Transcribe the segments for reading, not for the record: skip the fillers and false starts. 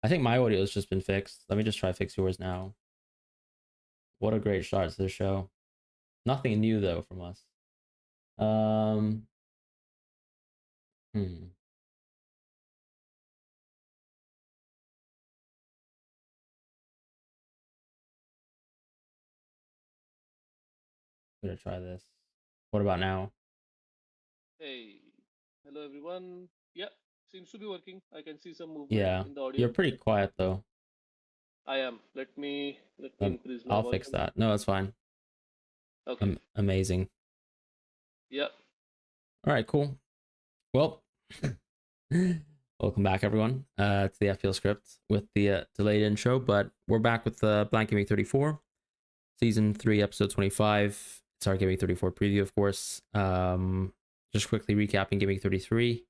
I think my audio has just been fixed. Let me just try fix yours now. What a great start to the show. Nothing new though from us. Um, hmm. I'm gonna try this. What about now? Hey, hello everyone. Yeah, seems to be working. I can see some movement Yeah, in the audio. you're pretty quiet though. I am. Let me increase my I'll fix volume. that. No, that's fine. Okay. Amazing. Yeah. All right, cool. Well, welcome back everyone to the FPL Script with the delayed intro, but we're back with Blank Gaming 34, Season 3, Episode 25. It's our Gaming 34 preview, of course. Just quickly recapping Gaming 33.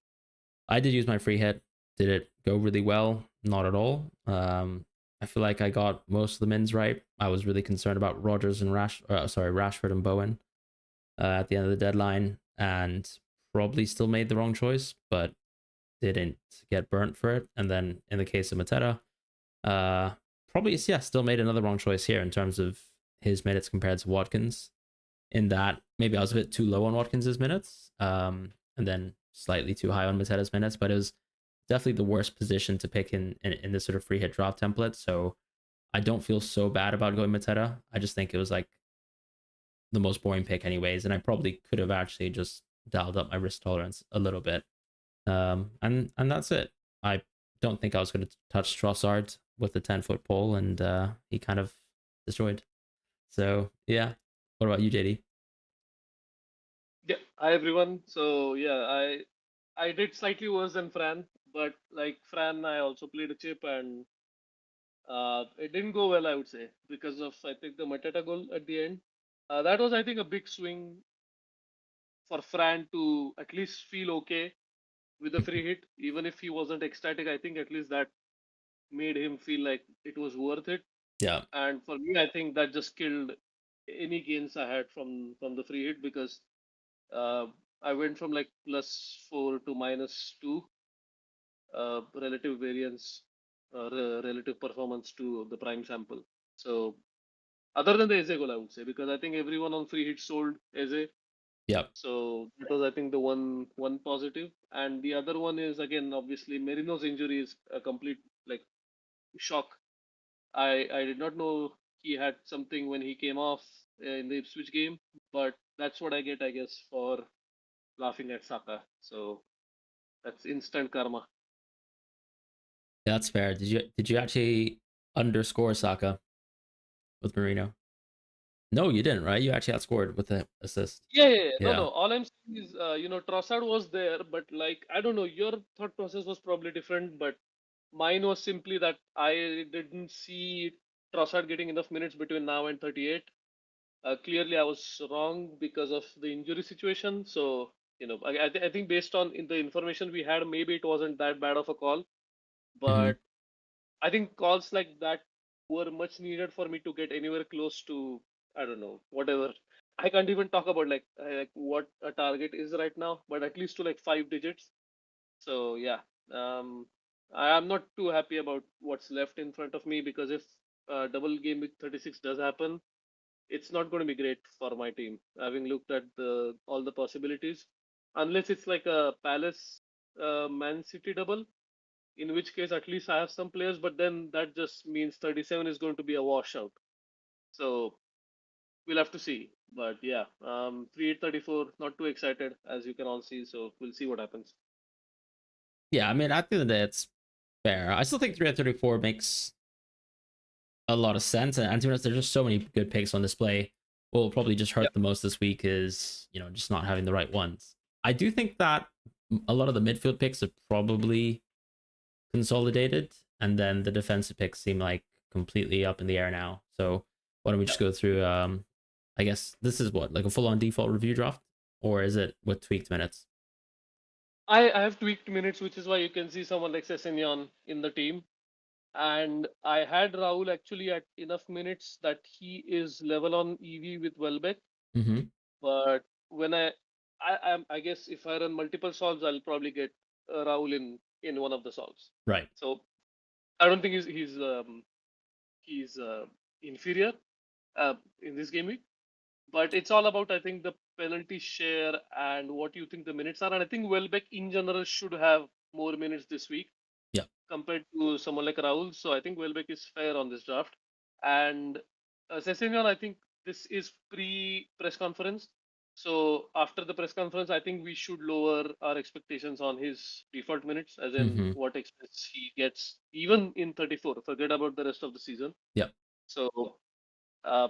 I did use my free hit. Did it go really well? Not at all. I feel like I got most of the mins right. I was really concerned about Rogers and Rashford and Bowen at the end of the deadline, and probably still made the wrong choice, but didn't get burnt for it. And then in the case of Mateta, probably still made another wrong choice here in terms of his minutes compared to Watkins. In that maybe I was a bit too low on Watkins's minutes, and then slightly too high on Mateta's minutes, but it was definitely the worst position to pick in this sort of free hit draft template. So I don't feel so bad about going Mateta. I just think it was like the most boring pick anyways, and I probably could have actually just dialed up my risk tolerance a little bit. And that's it. I don't think I was going to touch Trossard with the 10-foot pole, and he kind of destroyed. So yeah, what about you, JD? Yeah. Hi everyone. So yeah, I did slightly worse than Fran, but like Fran, I also played a chip and it didn't go well, I would say, because of I think the Mateta goal at the end. That was I think a big swing for Fran to at least feel okay with the free hit, even if he wasn't ecstatic. I think at least that made him feel like it was worth it. Yeah, And for me, I think that just killed any gains I had from the free hit because uh, I went from like +4 to -2 relative variance, relative performance to the prime sample. So other than the Eze goal, I would say, because I think everyone on free hit sold Eze. yeah, So that was, I think, the one positive, and the other one is again obviously Merino's injury is a complete like shock. I did not know he had something when he came off in the Ipswich game, but that's what I get, I guess, for laughing at Saka. So that's instant karma. that's fair. Did you actually underscore Saka with Marino? No, you didn't, right? You actually outscored with the assist. Yeah. No, Yeah. no. All I'm saying is, Trossard was there, but like I don't know, your thought process was probably different, but mine was simply that I didn't see Trossard getting enough minutes between now and 38. Clearly, I was wrong because of the injury situation. So, I think based on in the information we had, maybe it wasn't that bad of a call. Hmm. But I think calls like that were much needed for me to get anywhere close to, I don't know, whatever. I can't even talk about like what a target is right now, but at least to like 5 digits. So yeah, um, I'm not too happy about what's left in front of me because if double game week 36 does happen, it's not going to be great for my team. Having looked at the all the possibilities, unless it's like a Palace Man City double, in which case at least I have some players, but then that just means 37 is going to be a washout. So we'll have to see. But yeah, 3834, not too excited as you can all see. So we'll see what happens. Yeah, I mean, at the end of the day, it's fair. I still think 3 at 34 makes a lot of sense. And to be honest, there's just so many good picks on display. What will probably just Yeah. hurt the most this week is, just not having the right ones. I do think that a lot of the midfield picks are probably consolidated, and then the defensive picks seem like completely up in the air now. So why don't we Yeah. just go through? I guess this is what, like a full-on default review draft, or is it with tweaked minutes? I have tweaked minutes, which is why you can see someone like Sessegnon in the team. And I had Raul actually at enough minutes that he is level on EV with Welbeck. Mm-hmm. But when I guess if I run multiple solves, I'll probably get Raul in one of the solves. Right. So I don't think he's inferior in this game week. But it's all about, I think, the penalty share and what you think the minutes are. And I think Welbeck in general should have more minutes this week Yeah. compared to someone like Raul. So I think Welbeck is fair on this draft. And Sessegnon, I think this is pre-press conference. So after the press conference, I think we should lower our expectations on his default minutes, as in Mm-hmm. what expects he gets, even in 34. Forget about the rest of the season. Yeah. So uh,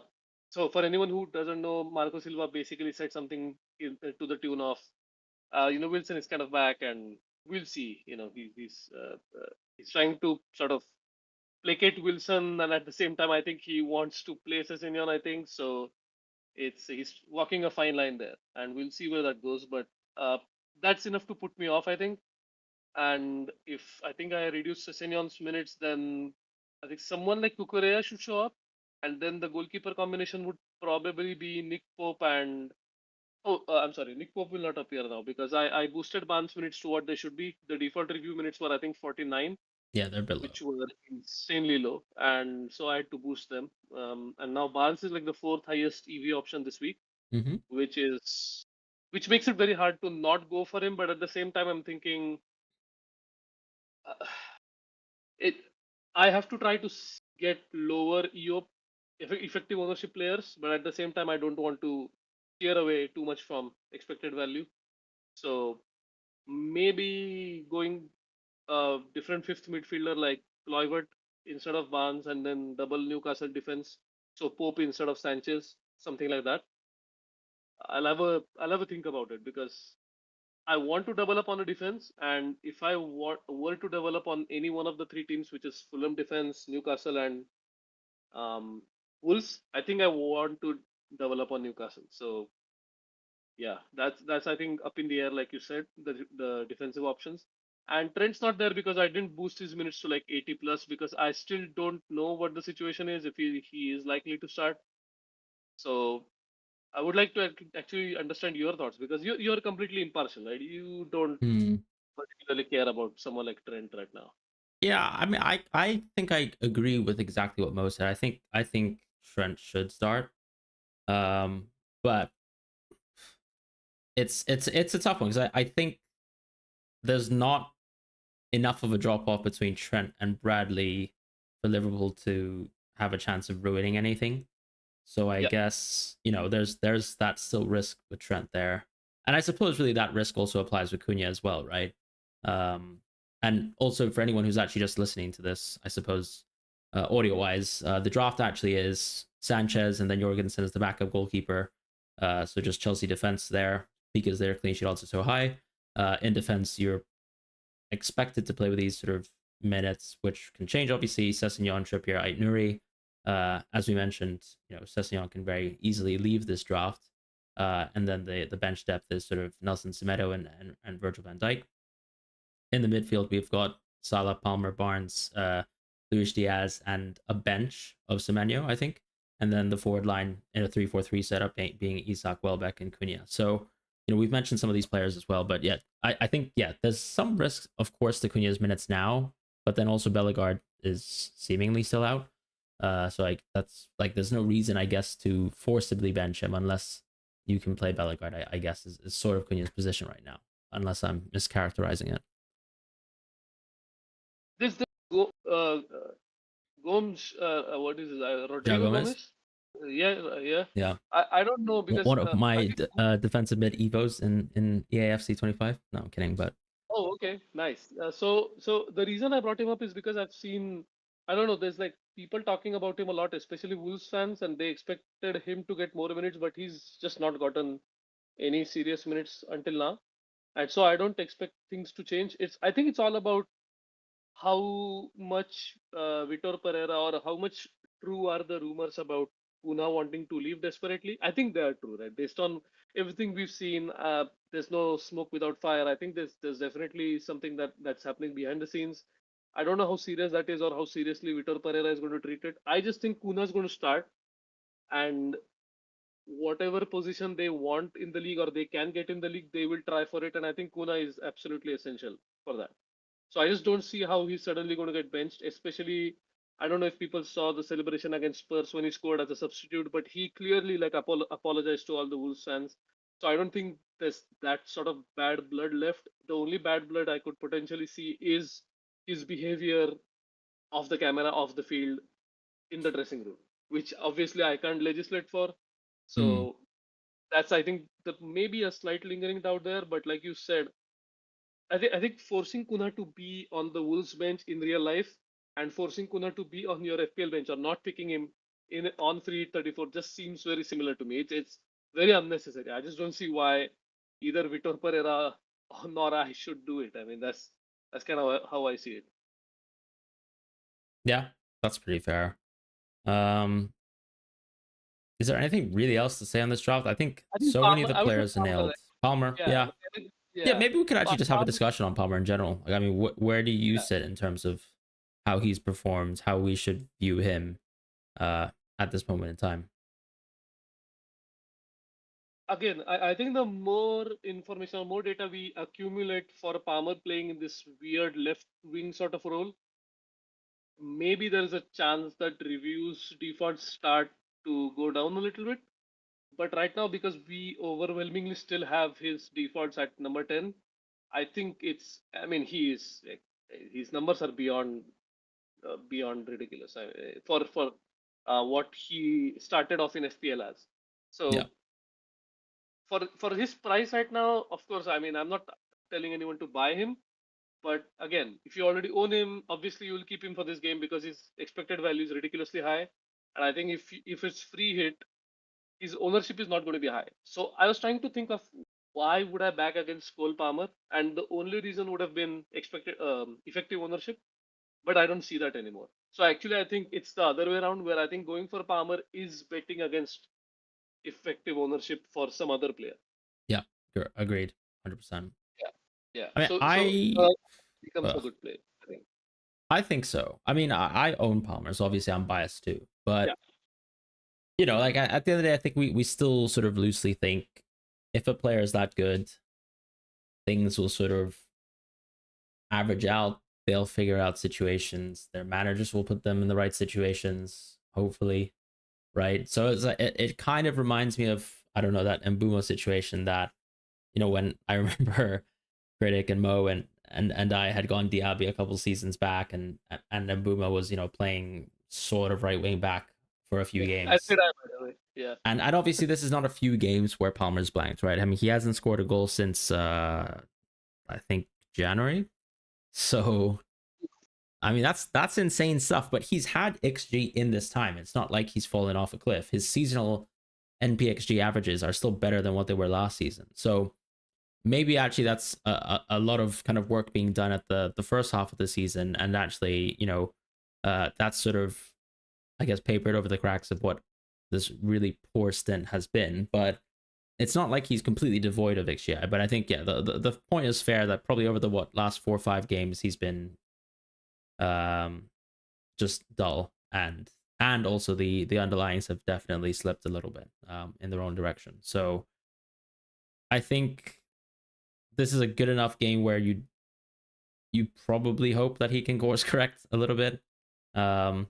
so for anyone who doesn't know, Marco Silva basically said something to the tune of, Wilson is kind of back, and we'll see. He's trying to sort of placate Wilson, and at the same time, I think he wants to play Sessegnon. I think so. He's walking a fine line there, and we'll see where that goes. But uh, that's enough to put me off, I think. And if I think I reduce Sessegnon's minutes, then I think someone like Kukurea should show up. And then the goalkeeper combination would probably be Nick Pope and. Oh, I'm sorry. Nick Pope will not appear now because I boosted Barnes' minutes to what they should be. The default review minutes were, I think, 49, Yeah, they're below. which were insanely low. And so I had to boost them. And now Barnes is like the fourth highest EV option this week, Mm-hmm. which makes it very hard to not go for him. But at the same time, I'm thinking. Uh, it I have to try to get lower EO effective ownership players, but at the same time, I don't want to steer away too much from expected value. So maybe going different fifth midfielder like Kluivert instead of Barnes, and then double Newcastle defense. So Pope instead of Sanchez, something like that. I'll have a think about it because I want to develop on a defense, and if I were to develop on any one of the three teams, which is Fulham defense, Newcastle, and Wolves, I think I want to develop on Newcastle. So yeah, that's I think up in the air, like you said, the defensive options. And Trent's not there because I didn't boost his minutes to like 80 plus because I still don't know what the situation is if he is likely to start. So I would like to actually understand your thoughts because you're completely impartial, right? You don't Hmm. particularly care about someone like Trent right now. Yeah, I mean, I think I agree with exactly what Mo said. I think Trent should start. But it's a tough one because I think there's not enough of a drop off between Trent and Bradley for Liverpool to have a chance of ruining anything. So I Yeah, guess there's that still risk with Trent there, and I suppose really that risk also applies with Cunha as well, right? Um, and also for anyone who's actually just listening to this, I suppose audio wise, the draft actually is Sanchez and then Jorgensen as the backup goalkeeper. So just Chelsea defense there because their clean sheet odds are so high. In defense, you're expected to play with these sort of minutes, which can change. Obviously, Sessegnon, Trippier, Ait Nouri. As we mentioned, Sessegnon can very easily leave this draft. And then the bench depth is sort of Nelson Semedo and Virgil van Dijk. In the midfield, we've got Salah, Palmer, Barnes, Luis Diaz, and a bench of Semenyo, I think. And then the forward line in a 3-4-3 setup being Isak, Welbeck, and Cunha. So, we've mentioned some of these players as well, but yeah, I think, yeah, there's some risk, of course, to Cunha's minutes now, but then also Bellegarde is seemingly still out. So that's like, there's no reason, I guess, to forcibly bench him unless you can play Bellegarde, I guess, is sort of Cunha's position right now, unless I'm mischaracterizing it. this Gomes, what is it? Joe Rodrigo Gomez. Gomez? Yeah, yeah. Yeah. I don't know because One of I my think. defensive mid evos in EAFC 25. No, I'm kidding, but Oh, okay, nice. So the reason I brought him up is because I've seen. I don't know. There's like people talking about him a lot, especially Wolves fans, and they expected him to get more minutes, but he's just not gotten any serious minutes until now. And so I don't expect things to change. I think it's all about how much Vitor Pereira, or how much true are the rumors about Puna wanting to leave desperately? I think they are true, right? Based on everything we've seen, there's no smoke without fire. I think there's definitely something that's happening behind the scenes. I don't know how serious that is or how seriously Vitor Pereira is going to treat it. I just think Kuna is going to start, and whatever position they want in the league or they can get in the league, they will try for it. And I think Kuna is absolutely essential for that. So I just don't see how he's suddenly going to get benched. Especially, I don't know if people saw the celebration against Spurs when he scored as a substitute, but he clearly like apologized to all the Wolves fans. So I don't think there's that sort of bad blood left. The only bad blood I could potentially see is his behavior off the camera, off the field, in the dressing room, which obviously I can't legislate for. Mm. So that's, I think, the maybe a slight lingering doubt there. But like you said, I think forcing Kuna to be on the Wolves bench in real life and forcing Kuna to be on your FPL bench or not picking him in on free 34 just seems very similar to me. It's very unnecessary. I just don't see why either Vitor Pereira nor I should do it. I mean, that's kind of how I see it. Yeah, that's pretty fair. Um, is there anything really else to say on this draft? I think I think so many of Palmer. the I would say players are Palmer. nailed. Palmer, Yeah, yeah. like, I think, Yeah, yeah. maybe we could actually just have a Palmer, discussion on Palmer in general. Like, I mean, where do you yeah. sit in terms of how he's performed, how we should view him at this moment in time? Again, I think the more information or more data we accumulate for Palmer playing in this weird left wing sort of role, maybe there is a chance that reviews defaults start to go down a little bit. But right now, because we overwhelmingly still have his defaults at number 10, I think it's, I mean, he is, like, his numbers are beyond ridiculous for what he started off in FPL as. Yeah. So for his price right now, of course, I mean, I'm not telling anyone to buy him. But again, if you already own him, obviously you will keep him for this game because his expected value is ridiculously high. And I think if it's free hit, his ownership is not going to be high. So I was trying to think of why would I back against Cole Palmer, and the only reason would have been expected effective ownership. But I don't see that anymore. So actually, I think it's the other way around, where I think going for Palmer is betting against effective ownership for some other player. Yeah, agreed, 100%. Yeah, yeah. I mean, So becomes a ugh, good play, I think. I think so. I mean, I own Palmer, so obviously I'm biased too. But Yeah. like at the end of the day, I think we still sort of loosely think if a player is that good, things will sort of average out. They'll figure out situations. Their managers will put them in the right situations, hopefully, right? So it's like, it kind of reminds me of, I don't know, that Mbumo situation that, when I remember Critic and Mo and I had gone Diaby a couple seasons back, and Mbuma was playing sort of right wing back for a few Yeah. I games. said I, by the way. Yeah. And obviously this is not a few games where Palmer's blanked, right? I mean, he hasn't scored a goal since I think January. So I mean that's insane stuff. But he's had XG in this time. It's not like he's fallen off a cliff. His seasonal npxG averages are still better than what they were last season. So maybe actually that's a lot of kind of work being done at the first half of the season, and actually that's sort of, I guess, papered over the cracks of what this really poor stint has been. But it's not like he's completely devoid of XGI. But I think, yeah, the point is fair that probably over the last 4 or 5 games he's been just dull, and also the underlyings have definitely slipped a little bit in their own direction. So I think this is a good enough game where you probably hope that he can course correct a little bit. Um,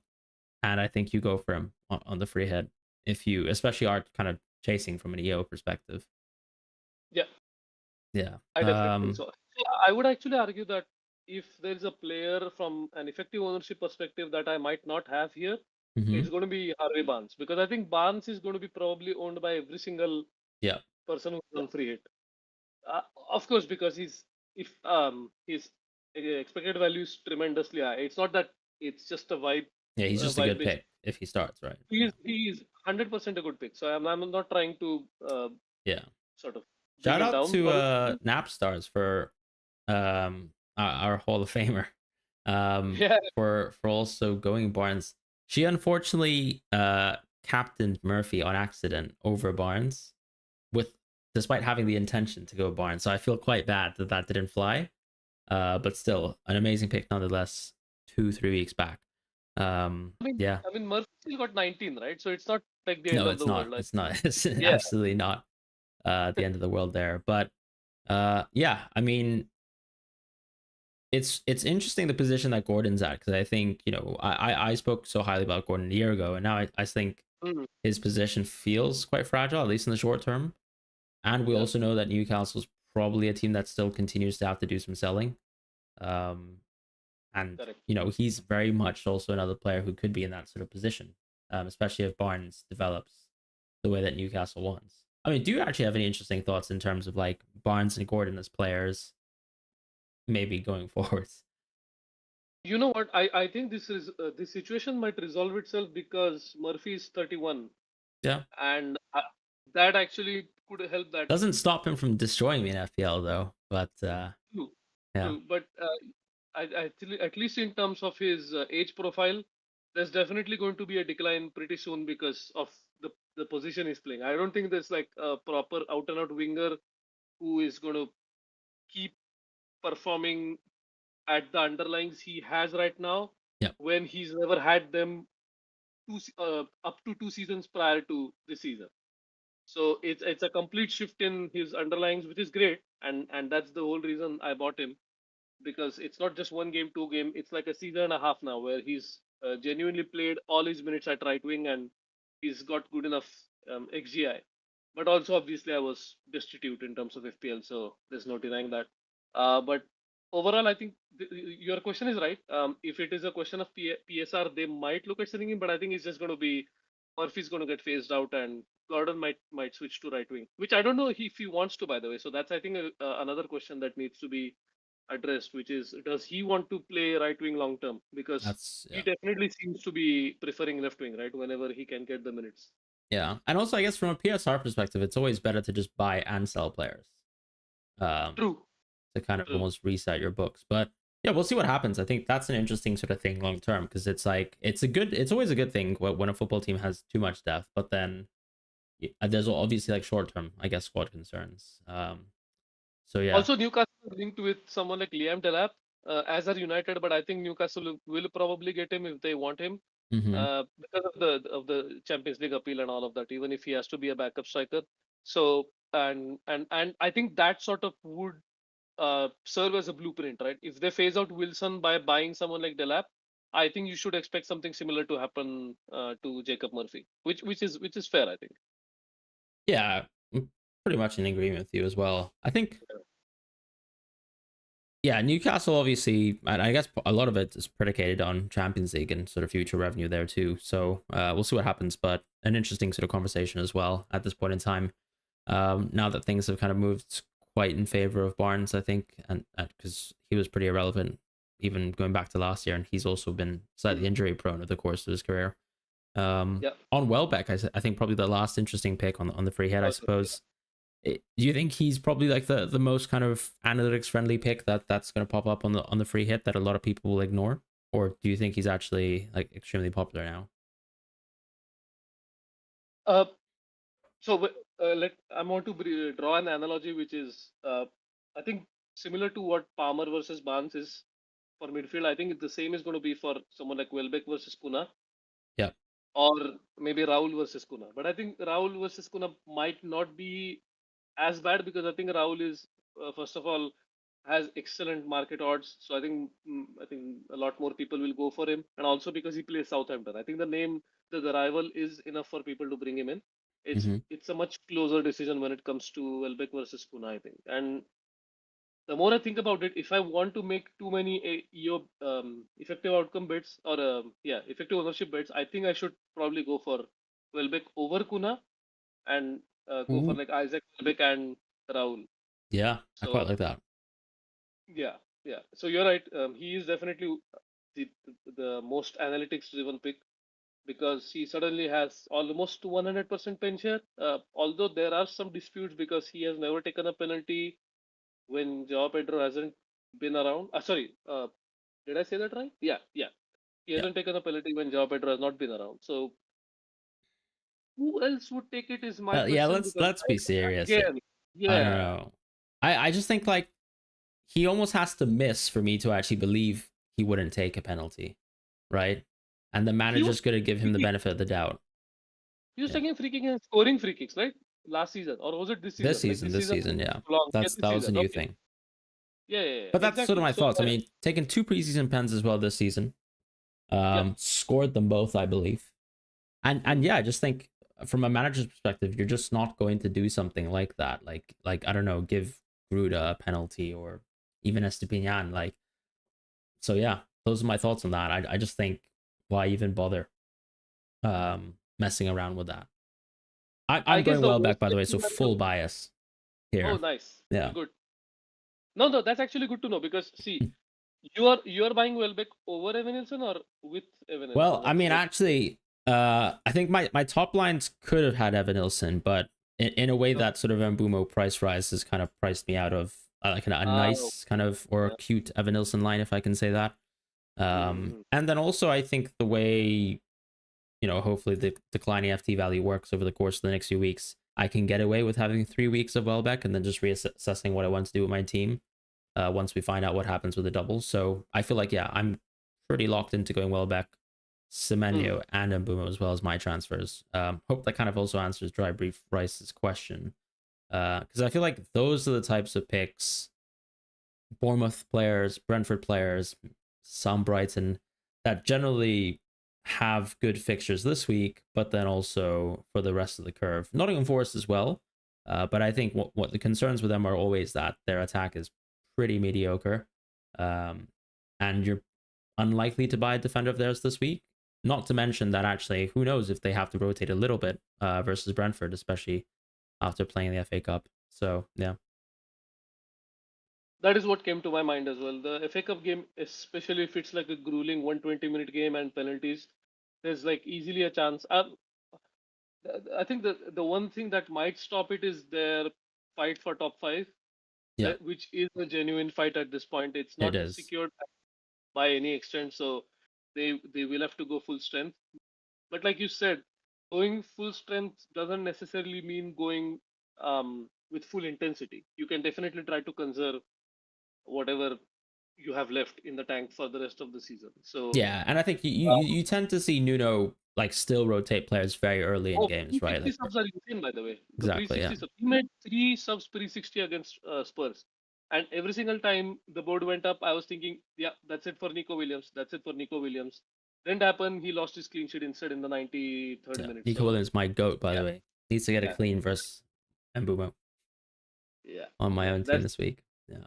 and I think you go for him on the free hit if you especially are kind of chasing from an EO perspective. Yeah. Yeah. I definitely think so. I would actually argue that if there is a player from an effective ownership perspective that I might not have here, Mm-hmm. it's going to be Harvey Barnes, because I think Barnes is going to be probably owned by every single Yeah. person who's on free hit. Of course, because his expected value is tremendously high. It's not that it's just a Yeah. He's just a vibe good based. pick if he starts, right? He's 100% a good pick. So I'm not trying to Yeah. sort of bring Shout him out down. to Napstars for our Hall of Famer Yeah, for also going Barnes. She unfortunately captained Murphy on accident over Barnes, with despite having the intention to go Barnes. So I feel quite bad that didn't fly. But still an amazing pick nonetheless. 2-3 weeks back. Yeah. I mean, Murphy still got 19, right? So it's not like the end No, of it's the not. world. Like, It's not. It's yeah, absolutely not the end of the world there. But yeah, I mean, it's interesting the position that Gordon's at, because I think, you know, I spoke so highly about Gordon a year ago, and now I think Mm, his position feels quite fragile, at least in the short term. And we yeah, also know that Newcastle's probably a team that still continues to have to do some selling. Um, and correct. you know, he's very much also another player who could be in that sort of position, especially if Barnes develops the way that Newcastle wants. I mean, do you actually have any interesting thoughts in terms of like Barnes and Gordon as players, maybe going forwards? You know what? I think this situation might resolve itself because Murphy is 31, Yeah, and that actually could help that. doesn't stop him from destroying me in FPL though. But True, yeah, true. But actually, at least in terms of his age profile, there's definitely going to be a decline pretty soon because of the position he's playing. I don't think there's like a proper out and out winger who is going to keep performing at the underlyings he has right now yeah, when he's never had them up to 2 seasons prior to this season. So it's a complete shift in his underlyings, which is great, and that's the whole reason I bought him, because it's not just one game, two game. It's like a season and a half now where he's genuinely played all his minutes at right wing, and he's got good enough XGI. But also, obviously, I was destitute in terms of FPL, so there's no denying that. But overall, I think your question is right. If it is a question of PSR, they might look at selling him, but I think it's just going to be Murphy's going to get phased out, and Gordon might switch to right wing, which I don't know if he wants to, by the way. So that's, I think, another question that needs to be addressed, which is, does he want to play right wing long term? Because that's he yeah. definitely seems to be preferring left wing, right? Whenever he can get the minutes. Yeah, and also I guess from a PSR perspective, it's always better to just buy and sell players, um, True, to kind of true. almost reset your books. But yeah, we'll see what happens. I think that's an interesting sort of thing long term, because it's like it's always a good thing when a football team has too much depth, but then there's obviously like short term, I guess, squad concerns. So yeah. Also, Newcastle is linked with someone like Liam Delap, as are United, but I think Newcastle will probably get him if they want him, Mm-hmm. because of the Champions League appeal and all of that. Even if he has to be a backup striker, so and I think that sort of would serve as a blueprint, right? If they phase out Wilson by buying someone like Delap, I think you should expect something similar to happen to Jacob Murphy, which is fair, I think. Yeah, I'm pretty much in agreement with you as well. I think, yeah, Newcastle obviously, and I guess a lot of it is predicated on Champions League and sort of future revenue there too. So we'll see what happens, but an interesting sort of conversation as well at this point in time. Now that things have kind of moved quite in favor of Barnes, I think, and because he was pretty irrelevant even going back to last year, and he's also been slightly injury prone over the course of his career. Yeah. On Welbeck, I think probably the last interesting pick on the free hit, I Yeah. suppose. Do you think he's probably like the most kind of analytics friendly pick that's going to pop up on the free hit that a lot of people will ignore, or do you think he's actually like extremely popular now? Uh, I want to draw an analogy, which is, I think, similar to what Palmer versus Barnes is for midfield. I think the same is going to be for someone like Welbeck versus Kuna, Yeah. or maybe Raul versus Kuna. But I think Raul versus Kuna might not be as bad, because I think Raul is, first of all, has excellent market odds. So I think a lot more people will go for him, and also because he plays Southampton. I think the name, the rival, is enough for people to bring him in. It's Mm-hmm. it's a much closer decision when it comes to Welbeck versus Kuna, I think. And the more I think about it, if I want to make too many effective outcome bets, or effective ownership bets, I think I should probably go for Welbeck over Kuna, and go for Ooh. like Isaac Welbeck and Raul. Yeah, I quite So like that. yeah, yeah. So you're right. He is definitely the the most analytics driven pick, because he suddenly has almost 100% pen share. Although there are some disputes because he has never taken a penalty when Joao Pedro hasn't been around. Sorry, did I say that right? Yeah, yeah. He Yeah. hasn't taken a penalty when Joao Pedro has not been around. So who else would take it is my Yeah. question, because Let's be serious. again, I don't yeah, know. I just think like he almost has to miss for me to actually believe he wouldn't take a penalty, right? And the he was manager's going to give him free the kick. benefit of the doubt. He was Yeah. taking free kick and scoring free kicks, right? Last season, or was it this season? Like this This season, season, yeah. long. Yeah, That this was a season. new Okay. thing. Yeah. But that's sort of Exactly. my So thoughts. I mean, taking 2 preseason pens as well this season. yeah. Scored them both, I believe. And Mm. yeah, I just think from a manager's perspective, you're just not going to do something like that. Like I don't know, give Gruda a penalty or even Estepinian. Like, so yeah, those are my thoughts on that. I just think why even bother messing around with that. I I'm guess going the Welbeck, worst by the case way, so scenario. full bias Oh, here. nice. Yeah. Good. No, that's actually good to know because see, you are buying Welbeck over Evanilson or with Evanilson? Well, I mean, What? actually, I think my top lines could have had Evan Nilsson, but in a way Okay. that sort of Mbumo price rise has kind of priced me out of like a Oh, nice kind of or a yeah. cute Evan Nilsson line, if I can say that. Mm-hmm. And then also I think the way hopefully the declining FT value works over the course of the next few weeks, I can get away with having 3 weeks of Welbeck and then just reassessing what I want to do with my team once we find out what happens with the doubles. So I feel like, yeah, I'm pretty locked into going Welbeck, Mm. Semenyo, and Mbumo as well as my transfers. Hope that kind of also answers Dry Brief Rice's question. Because I feel like those are the types of picks, Bournemouth players, Brentford players, some Brighton, that generally have good fixtures this week, but then also for the rest of the curve. Nottingham Forest as well. But I think what the concerns with them are always that their attack is pretty mediocre. Um, and you're unlikely to buy a defender of theirs this week. Not to mention that actually, who knows if they have to rotate a little bit versus Brentford, especially after playing the FA Cup. So, yeah. That is what came to my mind as well. The FA Cup game, especially if it's like a grueling 120-minute game and penalties, there's like easily a chance. I think the one thing that might stop it is their fight for top five, Yeah, which is a genuine fight at this point. It's it not is. secured by any extent, so they will have to go full strength. But like you said, going full strength doesn't necessarily mean going with full intensity. You can definitely try to conserve whatever you have left in the tank for the rest of the season. So, Yeah, and I think uh, you tend to see Nuno like still rotate players very early in oh, games, right? 360 Like subs are insane, by the way. The exactly, yeah, 360 subs. He made 3 subs 360 against Spurs. And every single time the board went up, I was thinking, yeah, that's it for Nico Williams. That's it for Nico Williams. Didn't happen. He lost his clean sheet instead in the 93rd yeah. minute. Nico So, Williams, my goat, by yeah, the way, needs to get a yeah, clean versus Mbumo yeah, on my yeah. own team That's this week. Yeah,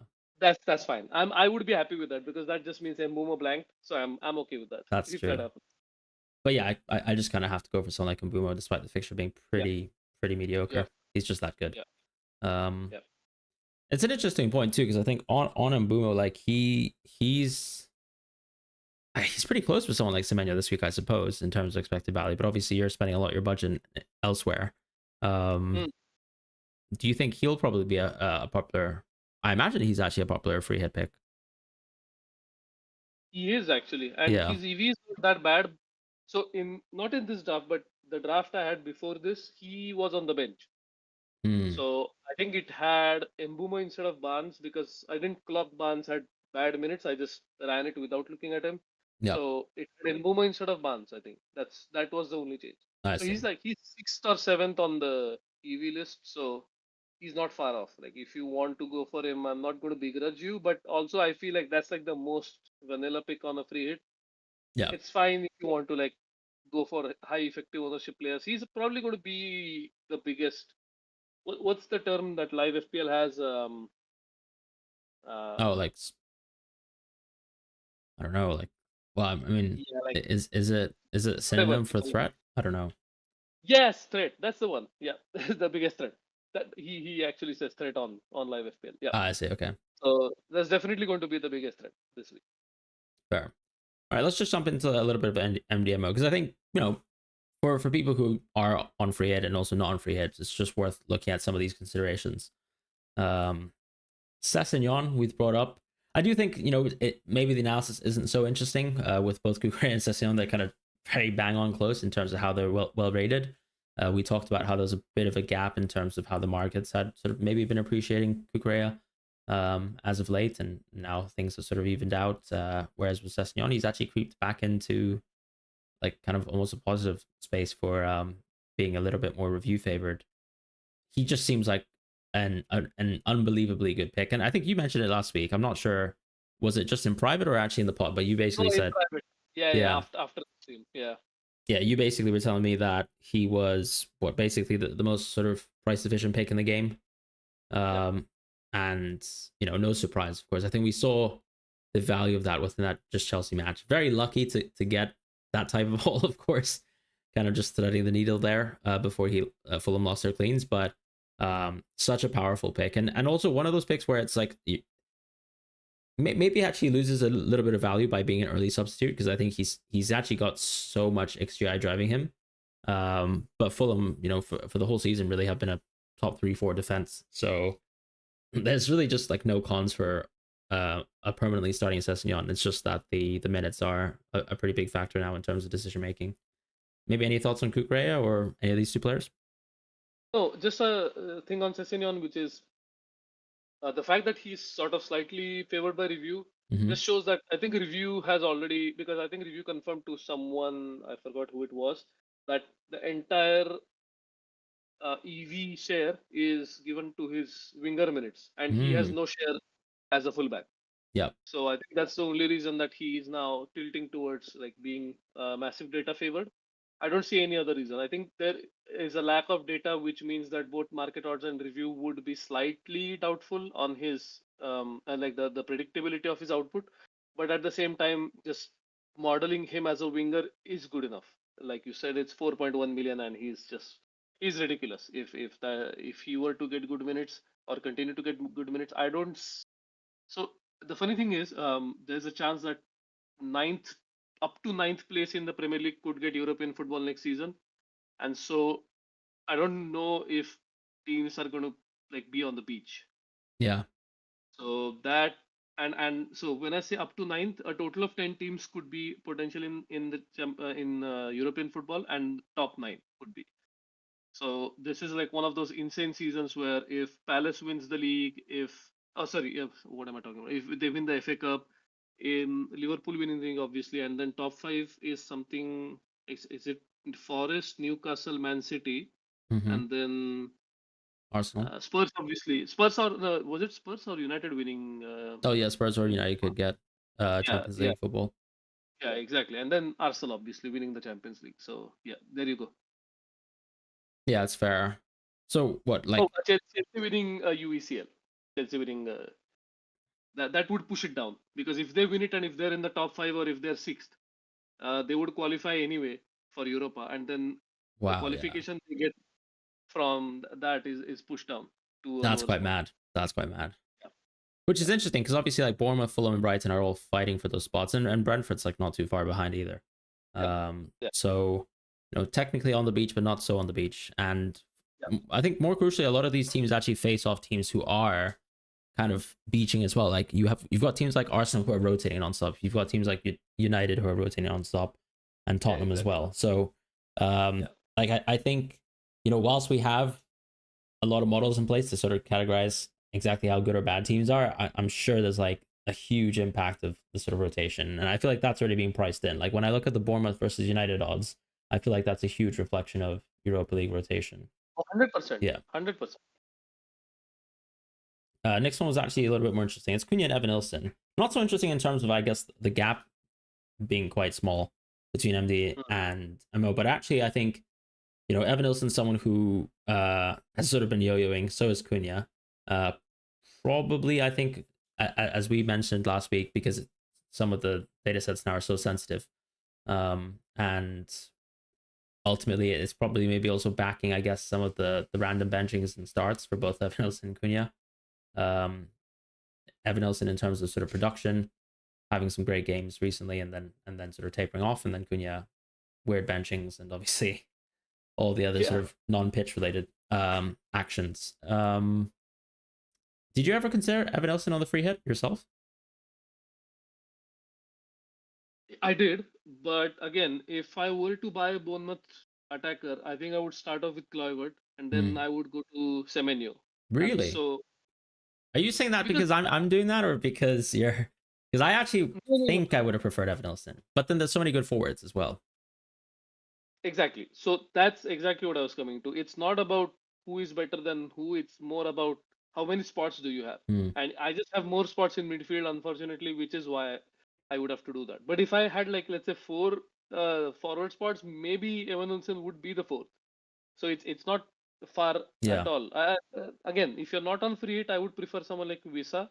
that's fine. I would be happy with that because that just means Mbumo blanked. So I'm okay with that that's if that true. happens. But yeah, I just kind of have to go for someone like Mbumo, despite the fixture being Yeah, pretty yeah, mediocre. He's just that good. yeah, Um, yeah. it's an interesting point too because I think on Mbumo, like he's pretty close with someone like Semenyo this week, I suppose, in terms of expected value. But obviously, you're spending a lot of your budget elsewhere. Um, Mm. do you think he'll probably be a popular? I imagine he's actually a popular free hit pick. He is actually, and Yeah. his EV is not that bad. So in not in this draft, but the draft I had before this, he was on the bench. Hmm. So I think it had Embumo instead of Barnes because I didn't clock Barnes had bad minutes. I just ran it without looking at him. Yeah. So it had Embumo instead of Barnes. I think that was the only change. I So see. he's sixth or seventh on the EV list. So he's not far off. Like if you want to go for him, I'm not going to begrudge you. But also I feel like that's like the most vanilla pick on a free hit. Yeah. It's fine if you want to like go for high effective ownership players. He's probably going to be the biggest. What's the term that live FPL has? Oh, Uh, like I don't know. Like, well, I mean, yeah, like is it a whatever. synonym for threat? I don't know. Yes, threat. That's the one. Yeah, the biggest threat. That he actually says threat on live FPL. Yeah. Ah, I see. Okay, So that's definitely going to be the biggest threat this week. fair. All right, let's just jump into a little bit of MDMO because I think for people who are on free hit and also not on free hits, it's just worth looking at some of these considerations. Um, Sessegnon we've brought up. I do think maybe the analysis isn't so interesting with both Kukre and Sessegnon. They're kind of very bang on close in terms of how they're well rated. We talked about how there's a bit of a gap in terms of how the markets had sort of maybe been appreciating Kukurea as of late, and now things have sort of evened out. Whereas with Sessegnon, he's actually creeped back into like kind of almost a positive space for being a little bit more review favored. He just seems like an unbelievably good pick. And I think you mentioned it last week. I'm not sure, was it just in private or actually in the pod? But you No, basically in said, private. Yeah. yeah, After the stream. Yeah. yeah, you basically were telling me that he was what basically the most sort of price efficient pick in the game. Yeah. And no surprise, of course. I think we saw the value of that within that just Chelsea match. Very lucky to get that type of haul, of course. Kind of just threading the needle there before Fulham lost their cleans, but such a powerful pick, and also one of those picks where it's like maybe actually loses a little bit of value by being an early substitute because I think he's actually got so much XGI driving him. But Fulham, for the whole season, really have been a top 3-4 defense. So there's really just like no cons for a permanently starting Sessegnon. It's just that the minutes are a pretty big factor now in terms of decision making. Maybe any thoughts on Kukurea or any of these two players? No, just a thing on Sessegnon, which is the fact that he's sort of slightly favored by review Mm-hmm. just shows that I think review has already, because I think review confirmed to someone, I forgot who it was, that the entire EV share is given to his winger minutes, and he has Mm. no share as a fullback. Yep. So I think that's the only reason that he is now tilting towards like being massive data favored. I don't see any other reason. I think there is a lack of data, which means that both market odds and review would be slightly doubtful on his and like the predictability of his output. But at the same time, just modeling him as a winger is good enough. Like you said, it's 4.1 million, and he's ridiculous. If he were to get good minutes or continue to get good minutes, I don't. So the funny thing is, there's a chance that ninth up to ninth place in the Premier League could get European football next season, and so I don't know if teams are going to like be on the beach. Yeah. So that and so when I say up to ninth, a total of 10 teams could be potential in European football, and top nine could be. So this is like one of those insane seasons where if Palace wins the league, what am I talking about? If they win the FA Cup, in Liverpool winning the league, obviously, and then top five is something. Is it Forest, Newcastle, Man City, Mm-hmm. and then Arsenal. Spurs? Obviously, Spurs or was it Spurs or United winning? Oh yeah, Spurs or United could get Yeah, Champions yeah, League football. yeah, exactly. And then Arsenal obviously winning the Champions League. So yeah, there you go. Yeah, it's fair. So what, Oh, like, Chelsea winning UECL. Chelsea winning that would push it down, because if they win it and if they're in the top five or if they're sixth, they would qualify anyway for Europa, and then the wow, yeah, qualification they get from that is pushed down to a that's lower quite spot. mad. That's quite mad. Yeah, Which is yeah, interesting because obviously like Bournemouth, Fulham, and Brighton are all fighting for those spots, and Brentford's like not too far behind either. yeah, yeah, So technically on the beach, but not so on the beach. And yeah. I think more crucially, a lot of these teams actually face off teams who are kind of beaching as well. Like you've got teams like Arsenal who are rotating non-stop. You've got teams like United who are rotating non-stop, and Yeah, Tottenham as exactly. well. So Yeah, like I think whilst we have a lot of models in place to sort of categorize exactly how good or bad teams are, I'm sure there's like a huge impact of the sort of rotation, and I feel like that's already being priced in. Like when I look at the Bournemouth versus United odds, I feel like that's a huge reflection of Europa League rotation. 100%, Yeah. 100%. Next one was actually a little bit more interesting. It's Cunha and Evan Nilsson. Not so interesting in terms of, I guess, the gap being quite small between MD and MO, but actually, I think Evan Nilsson's someone who has sort of been yo-yoing. So is Cunha. Uh, Probably, I think, as we mentioned last week, because some of the data sets now are so sensitive, and ultimately it's probably maybe also backing, I guess, some of the random benchings and starts for both Evan Nilsson and Cunha. Um, Evan Nilsson in terms of sort of production, having some great games recently, and then sort of tapering off, and then Cunha weird benchings, and obviously all the other Yeah, sort of non-pitch related actions. Did you ever consider Evan Nilsson on the free hit yourself? I did, but again, if I were to buy a Bournemouth attacker, I think I would start off with Kluivert, and then Hmm. I would go to Semenyo. And Really? so Are you saying that because because I'm doing that, or because you're? Because I actually no, no, no. think I would have preferred Evan Nilsson, but then there's so many good forwards as well. Exactly. So that's exactly what I was coming to. It's not about who is better than who. It's more about how many spots do you have. Hmm. And I just have more spots in midfield, unfortunately, which is why I would have to do that. But if I had, like, let's say four forward spots, maybe Evan Olsen would be the fourth. So it's not far Yeah. at all. Again, if you're not on free hit, I would prefer someone like Visa.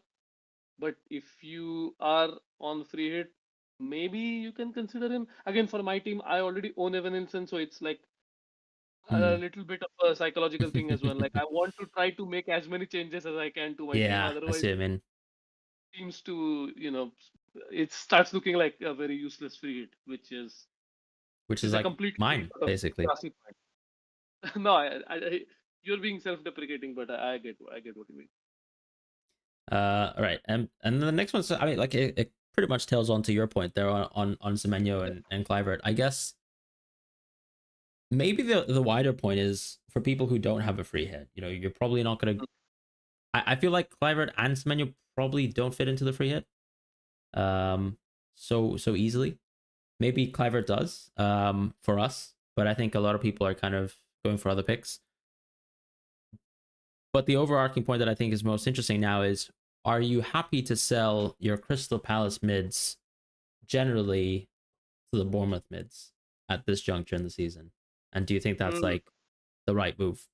But if you are on free hit, maybe you can consider him. Again, for my team, I already own Evan Olsen, so it's like a Hmm. little bit of a psychological thing as well. Like, I want to try to make as many changes as I can to my team. Yeah, I Otherwise, see what I mean. seems to, it starts looking like a very useless free hit, Which which is is a like completely mine, sort of basically. classic point. No, you're being self-deprecating, but I get what you mean. All right, and the next one, so I mean, like it pretty much tails on to your point there on Semenyo and Clivert. I guess maybe the wider point is for people who don't have a free hit. You know, you're probably not gonna. I feel like Clivert and Semenyo probably don't fit into the free hit. So easily. Maybe Clivert does. For us, but I think a lot of people are kind of going for other picks. But the overarching point that I think is most interesting now is: are you happy to sell your Crystal Palace mids generally to the Bournemouth mids at this juncture in the season? And do you think that's Mm, like the right move?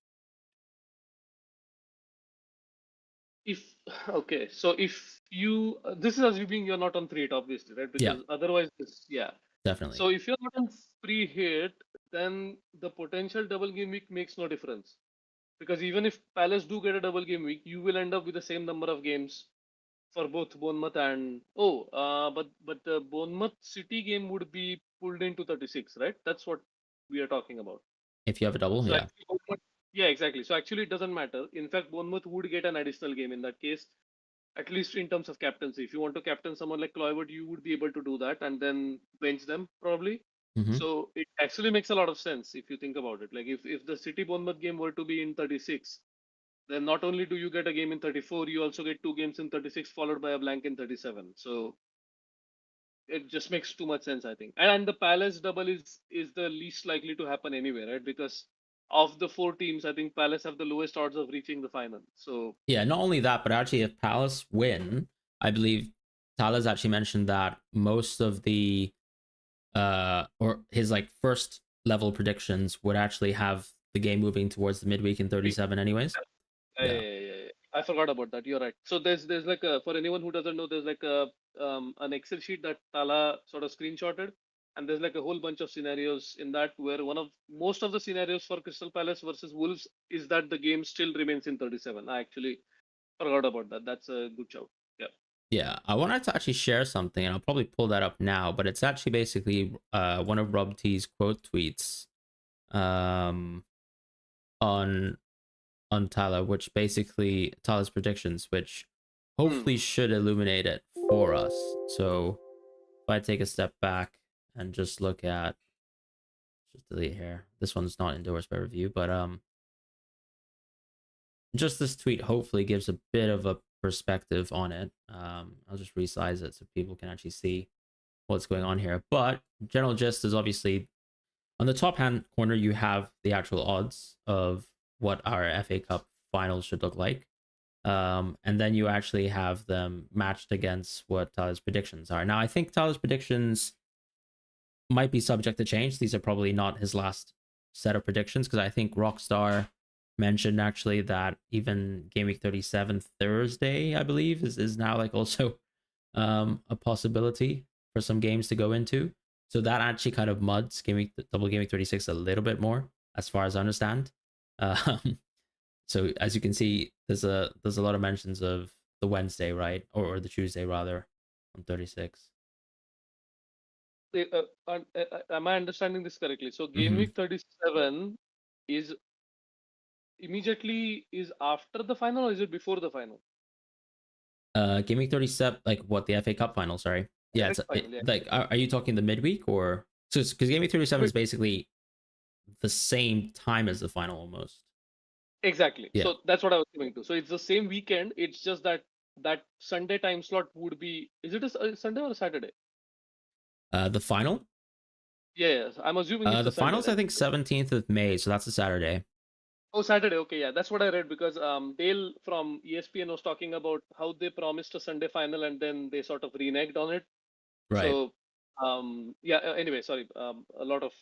if okay, so if you this is assuming you're not on free hit, obviously, right? Yeah, Because otherwise, yeah. definitely. So if you're not on free hit, then the potential double game week makes no difference. Because even if Palace do get a double game week, you will end up with the same number of games for both Bournemouth and but the Bournemouth City game would be pulled into 36, right? That's what we are talking about. If you have a double, So yeah. actually, yeah, exactly. So actually, it doesn't matter. In fact, Bournemouth would get an additional game in that case, at least in terms of captaincy. If you want to captain someone like Kluivert, you would be able to do that and then bench them probably. Mm-hmm. So it actually makes a lot of sense if you think about it. Like, if the City Bournemouth game were to be in 36, then not only do you get a game in 34, you also get two games in 36 followed by a blank in 37. So it just makes too much sense, I think. And the Palace double is the least likely to happen anyway, right? Because of the four teams, I think Palace have the lowest odds of reaching the final. So Yeah, not only that, but actually, if Palace win, I believe Tala's actually mentioned that most of the or his like first level predictions would actually have the game moving towards the midweek in 37 anyways. Yeah. I forgot about that. You're right. So there's like a, for anyone who doesn't know, there's like a an Excel sheet that Tala sort of screenshotted, and there's like a whole bunch of scenarios in that where one of most of the scenarios for Crystal Palace versus Wolves is that the game still remains in 37. I actually forgot about that. That's a good shout. Yeah. Yeah, I wanted to actually share something, and I'll probably pull that up now. But it's actually basically one of Rob T's quote tweets um on Tyler, which basically Tyler's predictions, which Hmm. hopefully should illuminate it for us. So if I take a step back and just look at, just delete here. This one's not endorsed by review, but just this tweet hopefully gives a bit of a perspective on it. I'll just resize it so people can actually see what's going on here. But general gist is obviously on the top hand corner, you have the actual odds of what our FA Cup finals should look like. And then you actually have them matched against what Tyler's predictions are. Now, I think Tyler's predictions might be subject to change. These are probably not his last set of predictions because I think Rockstar mentioned actually that even Game Week 37 Thursday, I believe, is now like also a possibility for some games to go into. So that actually kind of muds double Game Week 36 a little bit more, as far as I understand. Um, so as you can see, there's a lot of mentions of the Wednesday, right, or the Tuesday rather, on 36. Am I understanding this correctly? So game Mm-hmm. week 37 is immediately is after the final, or is it before the final? Game Week 37, like what, the FA Cup final? Sorry, yeah, Correct final, yeah. like are you talking the midweek or so? Because Game Week 37 is Mid- basically the same time as the final almost. Exactly. Yeah, So that's what I was coming to. So it's the same weekend. It's just that that Sunday time slot would be. Is it a Sunday or a Saturday? the final. Yeah, I'm assuming it's The a Sunday, finals, I right? think 17th of May, so that's a Saturday. Oh, Saturday. Okay, yeah, that's what I read because Dale from ESPN was talking about how they promised a Sunday final and then they sort of reneged on it. Right. So, yeah. Anyway, sorry. A lot of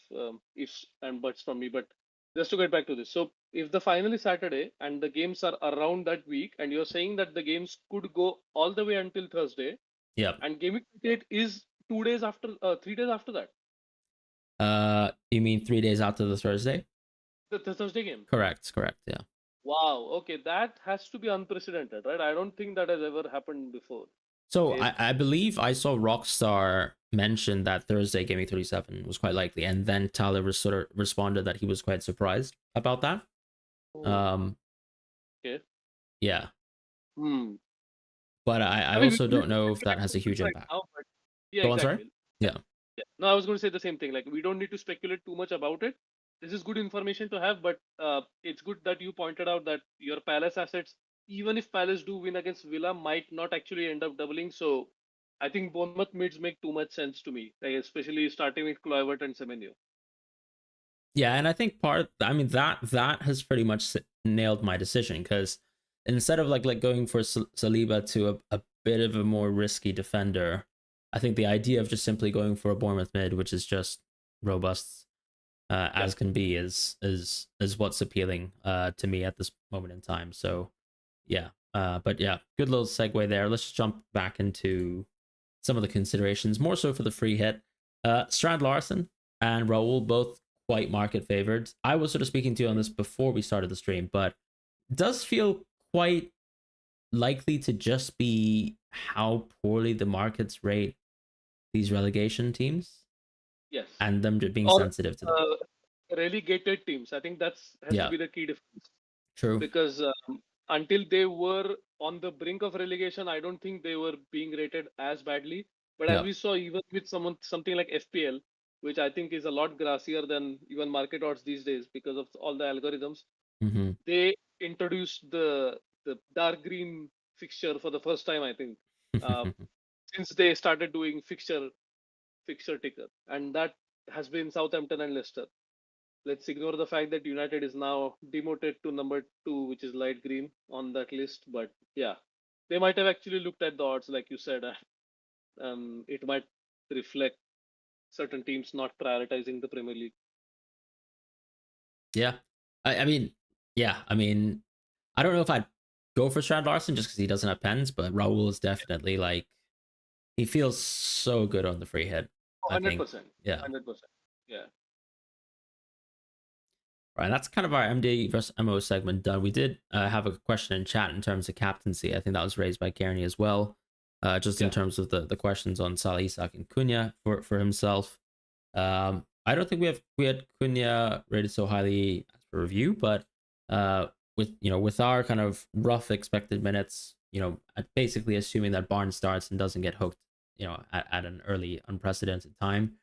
ifs and buts from me, but just to get back to this. So, if the final is Saturday and the games are around that week, and you're saying that the games could go all the way until Thursday, Yep. and Gameweek 28 is 2 days after, 3 days after that, You mean 3 days after the Thursday? the Thursday game. Correct. Correct. Yeah. Wow. Okay, that has to be unprecedented, right? I don't think that has ever happened before. So If I believe I saw Rockstar mention that Thursday Gaming 37 was quite likely, and then Tyler sort of responded that he was quite surprised about that. oh, Um, okay. yeah, Hmm. but I I mean, we also don't need don't to know if that speculate has a too much huge right impact. now, but yeah, Go on, sorry. exactly. Yeah. Yeah. No, I was going to say the same thing. Like, we don't need to speculate too much about it. This is good information to have, but it's good that you pointed out that your Palace assets, even if Palace do win against Villa, might not actually end up doubling. So I think Bournemouth mids make too much sense to me, like, especially starting with Kluivert and Semenyo. Yeah, and I think I mean that has pretty much nailed my decision because instead of like going for Saliba to a bit of a more risky defender, I think the idea of just simply going for a Bournemouth mid, which is just robust Yeah. as can be, is what's appealing to me at this moment in time. So yeah, but yeah, good little segue there. Let's just jump back into some of the considerations, more so for the free hit. Strand Larson and Raul both quite market favored. I was sort of speaking to you on this before we started the stream, but it does feel quite likely to just be how poorly the markets rate these relegation teams Yes. and them just being Or sensitive to them. relegated teams. I think that's has to Yeah, be the key difference true. because until they were on the brink of relegation, I don't think they were being rated as badly. But as Yeah. we saw, even with something like FPL, which I think is a lot grassier than even market odds these days because of all the algorithms, Mm-hmm. they introduced the dark green fixture for the first time. I think uh, since they started doing fixture ticker, and that has been Southampton and Leicester. Let's ignore the fact that United is now demoted to number two, which is light green on that list. But yeah, they might have actually looked at the odds, like you said. It might reflect certain teams not prioritizing the Premier League. Yeah. I mean, yeah, I mean, I don't know if I'd go for Strand Larson just because he doesn't have pens, but Raul is definitely like he feels so good on the free hit. Oh, I think, 100%. yeah, 100%. Yeah. right. That's kind of our MD versus MO segment done. We did have a question in chat in terms of captaincy. I think that was raised by Kearney as well, just in Yeah. terms of the questions on Salah, Isak, and Cunha for himself. I don't think we had Cunha rated so highly as per review, but with with our kind of rough expected minutes, basically assuming that Barnes starts and doesn't get hooked, at an early unprecedented time,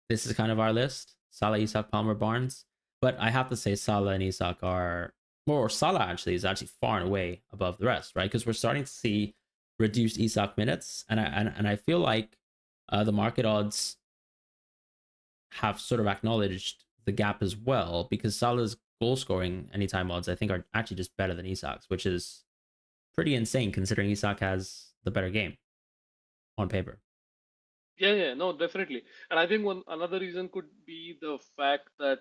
this is kind of our list: Salah, Isak, Palmer, Barnes. But I have to say Salah and Isak are more. Salah actually is actually far and away above the rest, right? Because we're starting to see reduced Isak minutes, and I feel like the market odds have sort of acknowledged the gap as well because Salah's goal scoring anytime odds I think are actually just better than Isak's, which is pretty insane considering Isak has the better game on paper. Yeah, yeah, no, definitely. And I think one another reason could be the fact that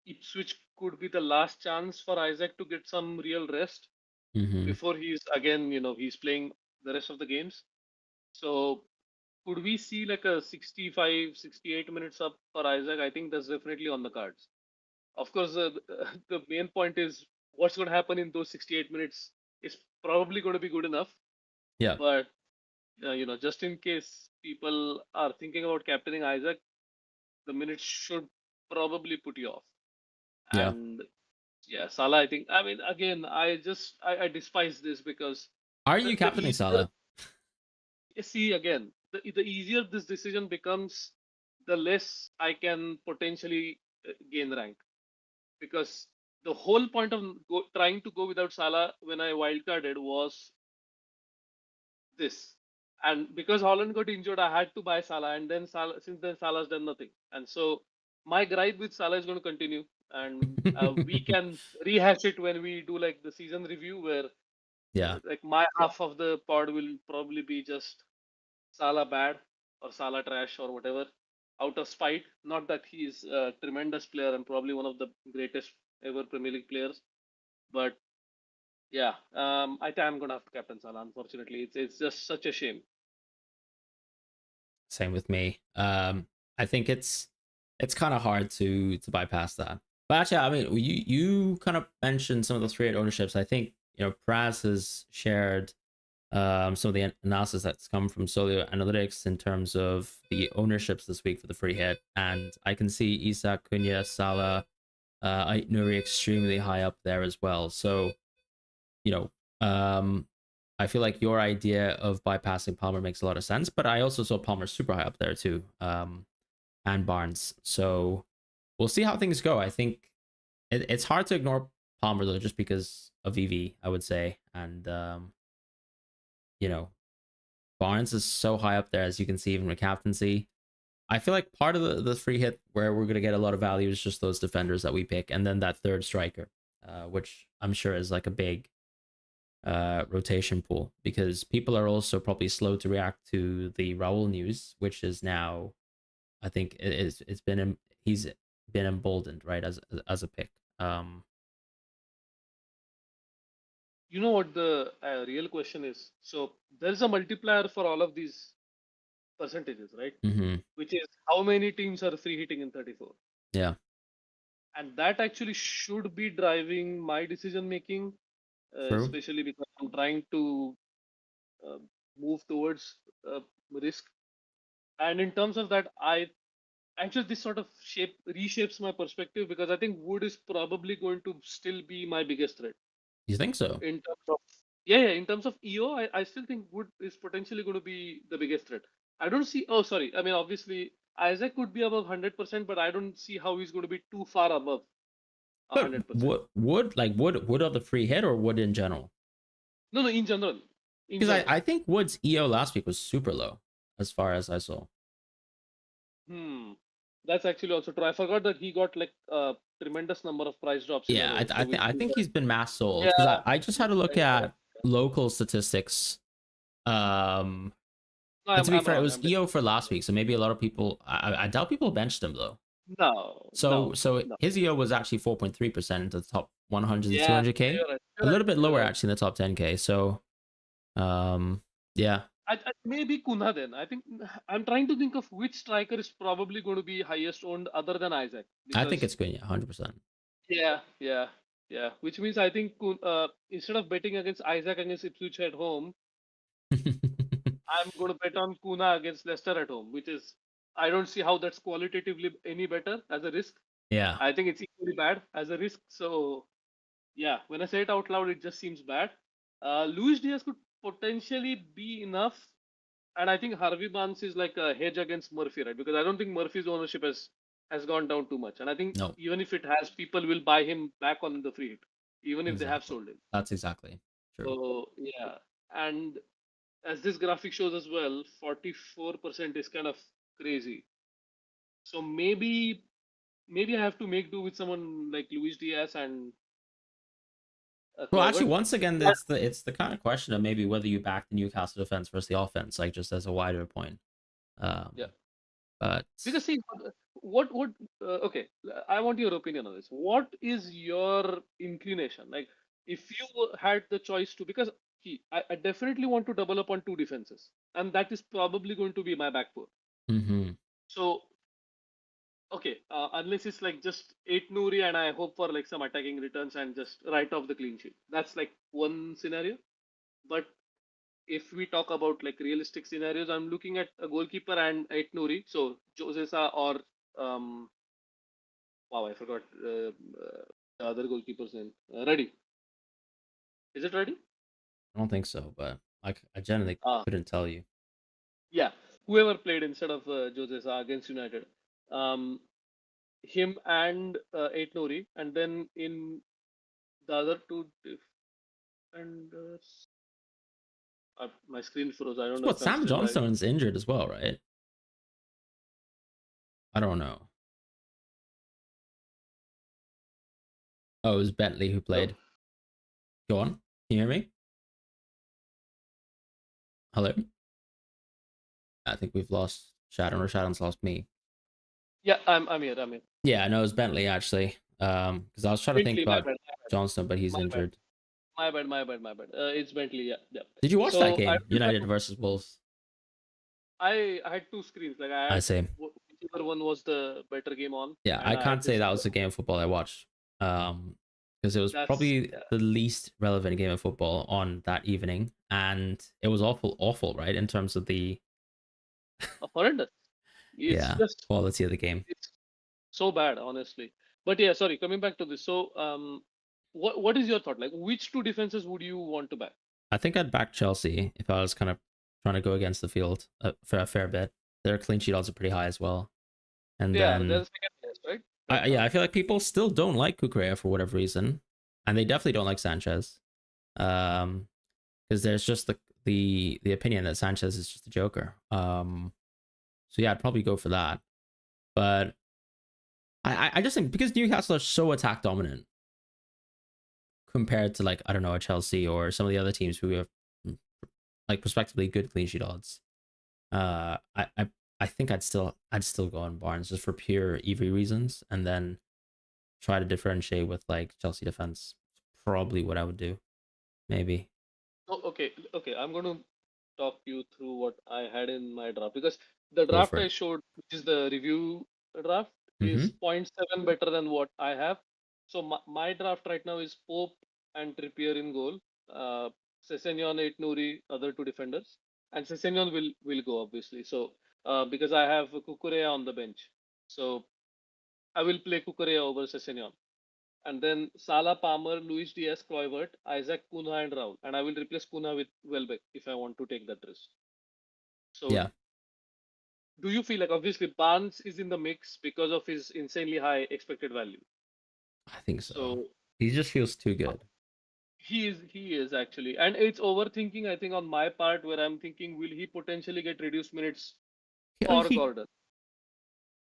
Ipswich could be the last chance for Isaac to get some real rest Mm-hmm. before he's again, he's playing the rest of the games. So could we see like a 65, 68 minutes up for Isaac? I think that's definitely on the cards. Of course, the main point is what's going to happen in those 68 minutes is probably going to be good enough. Yeah, But, just in case people are thinking about captaining Isaac, the minutes should probably put you off. yeah. And yeah, Salah, I think, I mean, again, I despise this because Are the, you the captaining easier, Salah? see again, the easier this decision becomes, the less I can potentially gain rank. Because the whole point of trying to go without Salah when I wildcarded was this. And because Holland got injured, I had to buy Salah, and then Salah, since then Salah's done nothing. And so my gripe with Salah is going to continue. and we can rehash it when we do like the season review, where Yeah. like my half of the pod will probably be just Salah bad or Salah trash or whatever, out of spite. Not that he is a tremendous player and probably one of the greatest ever Premier League players, but yeah, I think I'm gonna have to captain Salah. Unfortunately, it's just such a shame. Same with me. I think it's kind of hard to bypass that. But actually, I mean, you kind of mentioned some of those free hit ownerships. I think Praz has shared some of the analysis that's come from Solio Analytics in terms of the ownerships this week for the free hit, and I can see Isak, Cunha, Salah, Nuri extremely high up there as well. So you know, I feel like your idea of bypassing Palmer makes a lot of sense, but I also saw Palmer super high up there too, and Barnes. So we'll see how things go. I think it's hard to ignore Palmer though, just because of EV, I would say, and you know, Barnes is so high up there as you can see even with captaincy. I feel like part of the free hit where we're gonna get a lot of value is just those defenders that we pick, and then that third striker, which I'm sure is like a big rotation pool, because people are also probably slow to react to the Raul news, which is now, I think it's been he's been emboldened, right, as a pick. You know what the real question is? So there's a multiplier for all of these percentages, right? Mm-hmm. Which is how many teams are free hitting in 34, Yeah, and that actually should be driving my decision making, true. especially because I'm trying to uh, move towards risk. And in terms of that, I actually this sort of reshapes my perspective, because I think Wood is probably going to still be my biggest threat You think so? in terms of yeah, in terms of EO. I still think Wood is potentially going to be the biggest threat. I don't see. Oh, sorry. I mean, obviously Isaac could be above 100%, but I don't see how he's going to be too far above But 100%. wood of the free hit or wood in general? No, no, in general, in Because general. I think Wood's EO last week was super low, as far as I saw. Hmm. That's actually also true. I forgot that he got like a tremendous number of price drops in a Yeah, row. So which I means think that he's been mass sold, yeah, because I just had to look yeah. at local statistics. No, And to be I'm fair, it wrong. was I'm EO for last week, so maybe a lot of people. I doubt people benched him though. no, So no, no. his EO was actually 4.3% into the top 100 to Yeah, 200k, you're right. a You're right. little bit You're lower right. actually in the top 10k. So yeah, Maybe Kuna then. I think I'm trying to think of which striker is probably going to be highest owned other than Isaac, I think because it's good. Yeah, 100%. yeah, yeah, yeah. Which means I think instead of betting against Isaac against Ipswich at home, I'm going to bet on Kuna against Leicester at home, which is I don't see how that's qualitatively any better as a risk. Yeah. I think it's equally bad as a risk. So yeah, when I say it out loud, it just seems bad. Luis Diaz could potentially be enough, and I think Harvey Barnes is like a hedge against Murphy, right? Because I don't think Murphy's ownership has gone down too much, and I think No. even if it has, people will buy him back on the free hit, even if they have Exactly. sold him. That's exactly true. So yeah, and as this graphic shows as well, 44% is kind of crazy. So maybe I have to make do with someone like Luis Diaz and Well, actually, Clevert. once again, it's the kind of question of maybe whether you back the Newcastle defense versus the offense, like just as a wider point. Yeah, But because see, what okay, I want your opinion on this. What is your inclination? Like, if you had the choice to, because I definitely want to double up on two defenses, and that is probably going to be my back four. mm-hmm. So okay, unless it's like just 8 Nouri and I hope for like some attacking returns and just write off the clean sheet. That's like one scenario. But if we talk about like realistic scenarios, I'm looking at a goalkeeper and 8 Nouri. So Josesa or um, wow, I forgot the other goalkeeper's name. Ready? Is it ready? I don't think so, but I generally Ah, couldn't tell you. yeah. Whoever played instead of Josesa against United. Um, him and 8 Nouri, and then in the other two defenders. My screen froze. I don't know But if I'm Sam still live. Johnstone's injured as well, right? I don't know. Oh, it was Bentley who Hello? played. Go on. Can you hear me? Hello? I think we've lost Shadow, or Shadow's lost me. Yeah, I'm here. I'm here. Yeah, no, it was Bentley actually. Because I was trying to think Bentley, my about bad, Johnston, but he's my bad, injured. my bad. It's Bentley. Yeah, yeah. Did you watch that So I game? United versus Wolves. I had two screens. Like I I had see. whichever one was the better game on, Yeah, and I I had can't say this. that was the game of football I watched. Because it was That's probably yeah, the least relevant game of football on that evening, and it was awful, right? In terms of the horrendous. It's yeah just quality of the game. it's so bad, honestly. But yeah, sorry. Coming back to this. So what is your thought? Like, which two defenses would you want to back? I think I'd back Chelsea if I was kind of trying to go against the field for a fair bit. Their clean sheet odds are pretty high as well. And They are. They're then, second place, right? Right yeah, now. I feel like people still don't like Kukurea for whatever reason, and they definitely don't like Sanchez. Because there's just the opinion that Sanchez is just a joker. So yeah, I'd probably go for that. But I just think because Newcastle are so attack dominant compared to like I don't know a Chelsea or some of the other teams who have like prospectively good clean sheet odds. I think I'd still go on Barnes just for pure EV reasons, and then try to differentiate with like Chelsea defense. Probably what I would do. Maybe Oh, okay. I'm going to talk you through what I had in my draft because the go draft for I it. showed, which is the review draft, is Mm-hmm. zero point 0.7 better than what I have. So my draft right now is Pope and Trippier in goal, Sessegnon, Eight Nouri, other two defenders, and Sessegnon will go obviously. So because I have Kukurea on the bench, so I will play Kukurea over Sessegnon. And then Salah, Palmer, Luis Diaz, Kluivert, Isaac, Cunha, and Raul. And I will replace Cunha with Welbeck if I want to take that risk. So, Yeah, do you feel like obviously Barnes is in the mix because of his insanely high expected value? I think so. So He just feels too good. he is actually, and it's overthinking I think on my part where I'm thinking will he potentially get reduced minutes Yeah, for Gordon?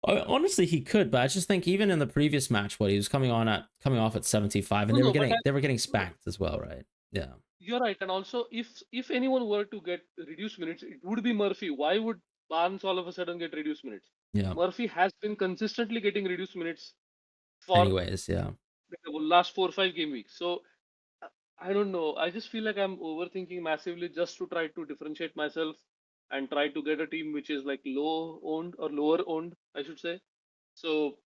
honestly he could, but I just think even in the previous match, what he was coming off at 75, and No, no, but they were getting spanked as well, right? Yeah, you're right. And also, if anyone were to get reduced minutes, it would be Murphy. Why would Barnes all of a sudden get reduced minutes? yeah. Murphy has been consistently getting reduced minutes for Anyways, yeah, the last 4 or 5 game weeks. So uh, I don't know. I just feel like I'm overthinking massively just to try to differentiate myself and try to get a team which is like low owned or lower owned, I should say. So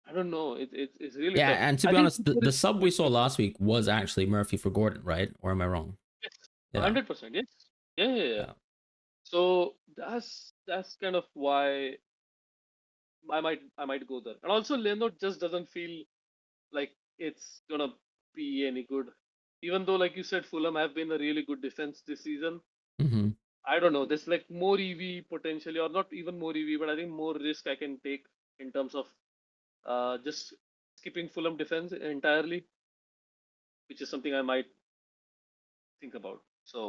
I don't know. It's really yeah. tough. And to I be think honest, the sub we saw last week was actually Murphy for Gordon, right? Or am I wrong? yes, Yeah, 100%. Yes. Yeah. yeah, So that's kind of why I might go there. And also Leonard just doesn't feel like it's gonna be any good. Even though, like you said, Fulham have been a really good defense this season. mm-hmm. I don't know. There's like more EV potentially, or not even more EV, but I think more risk I can take in terms of just skipping Fulham defense entirely, which is something I might think about.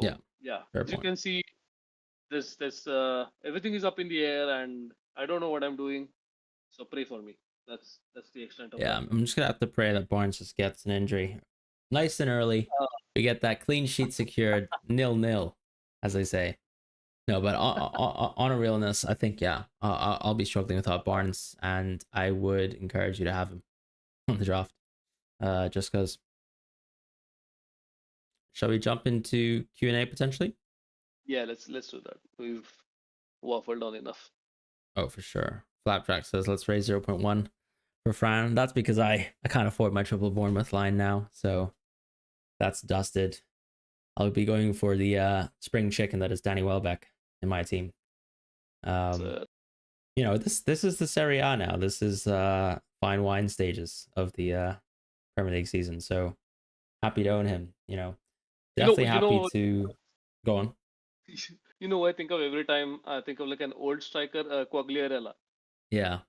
Yeah. So yeah, Fair as you point. can see, this everything is up in the air, and I don't know what I'm doing. So pray for me. That's the extent of Yeah, that. I'm just gonna have to pray that Barnes just gets an injury nice and early. Uh, We get that clean sheet secured, 0-0, as they say. No, but on a realness, I think yeah, I'll be struggling without Barnes, and I would encourage you to have him on the draft. Just because. Shall we jump into Q&A potentially? yeah, let's do that. We've waffled on enough. Oh, for sure. Flapjack says let's raise 0.1 for Fran. That's because I can't afford my triple Bournemouth line now, so that's dusted. I'll be going for the spring chicken that is Danny Welbeck in my team. So, This is the Serie A now. This is fine wine stages of the Premier League season. So happy to own him. you know, Definitely you happy know, to go on. you know. What I think of every time I think of like an old striker, Quagliarella. Yeah.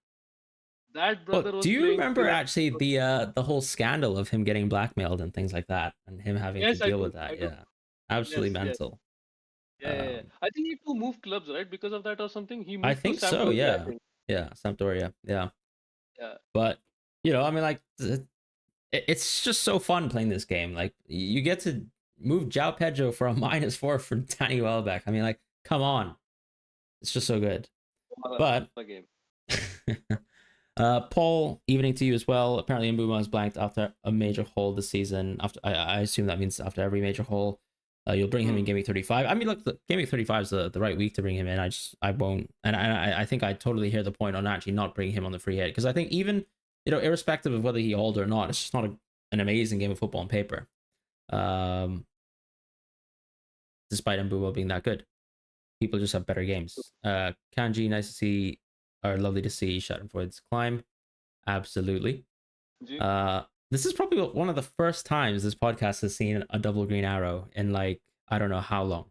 That Well, brother do was you playing remember United. actually the whole scandal of him getting blackmailed and things like that, and him having to Yes, I deal do. with I that? do. Yeah, absolutely Yes. mental. Yeah. I think he had to move clubs, right? Because of that or something. He I moved to think so. Sampdoria, I Yeah, think. yeah, Sampdoria. Yeah, Yeah. but I mean, like it's just so fun playing this game. Like you get to move Jao Pedro for a -4 for Danny Welbeck. I mean, like, come on, it's just so good. But The game. Paul, evening to you as well. Apparently, Mbuma is blanked after a major hole this season. After I assume that means after every major hole, you'll bring him in Gameweek 35. I mean, look, Gameweek 35 is the right week to bring him in. I won't, and I think I totally hear the point on actually not bringing him on the free hit, because I think even, irrespective of whether he hauled or not, it's just not an amazing game of football on paper. Despite Mbuma being that good, people just have better games. Kanji, nice to see, or lovely to see Schadenfreude's climb. Absolutely. This is probably one of the first times this podcast has seen a double green arrow in, like, I don't know how long.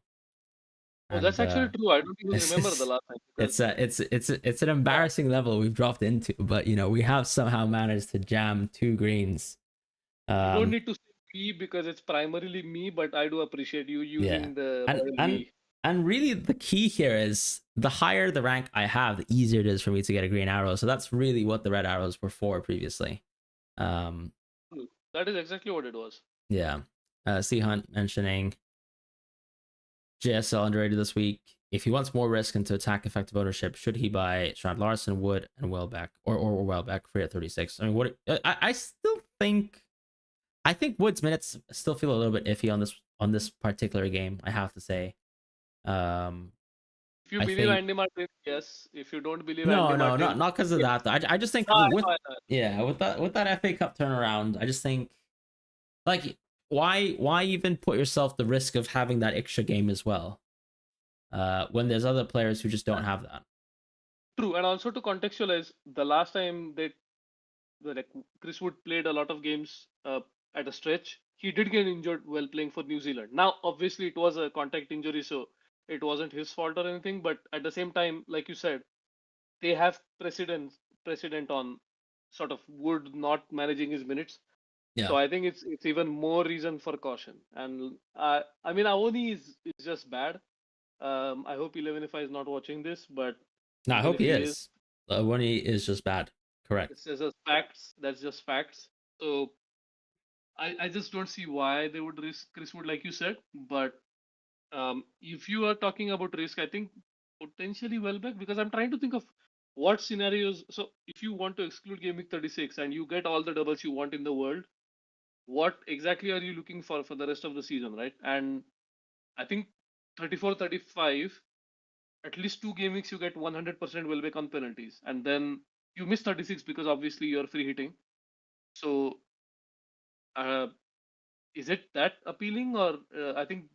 Oh, that's actually true. I don't even remember the last time. It's an embarrassing level we've dropped into, but we have somehow managed to jam 2 greens. You don't need to say we because it's primarily me, but I do appreciate you using the we. And really, the key here is the higher the rank I have, the easier it is for me to get a green arrow. So that's really what the red arrows were for previously. That is exactly what it was. Yeah. C Hunt mentioning JSL underrated this week. If he wants more risk into attack effective ownership, should he buy Strand Larson, Wood, and Welbeck, or Welbeck free at 36? I mean, what I still think. I think Wood's minutes still feel a little bit iffy on this particular game, I have to say. If you believe Andy Martin, yes. If you don't believe no, Andy Martin, not because of that. I just think with that FA Cup turnaround, I just think, like, why even put yourself the risk of having that extra game as well, when there's other players who just don't have that. True, and also to contextualize, the last time Chris Wood played a lot of games at a stretch, he did get injured while playing for New Zealand. Now, obviously, it was a contact injury, so it wasn't his fault or anything. But at the same time, like you said, they have precedent on sort of Wood not managing his minutes. Yeah. So I think it's even more reason for caution. And I mean, Avoni is just bad. I hope Elevenify is not watching this, but no, I hope he is. Avoni is just bad. Correct. It's just facts. That's just facts. So I just don't see why they would risk Chris Wood, like you said. But if you are talking about risk, I think potentially Welbeck, because I'm trying to think of what scenarios. So if you want to exclude Game Week 36 and you get all the doubles you want in the world, what exactly are you looking for the rest of the season, right? And I think 34, 35, at least 2 game weeks you get 100% Welbeck on penalties, and then you miss 36 because obviously you're free hitting. So is it that appealing, or I think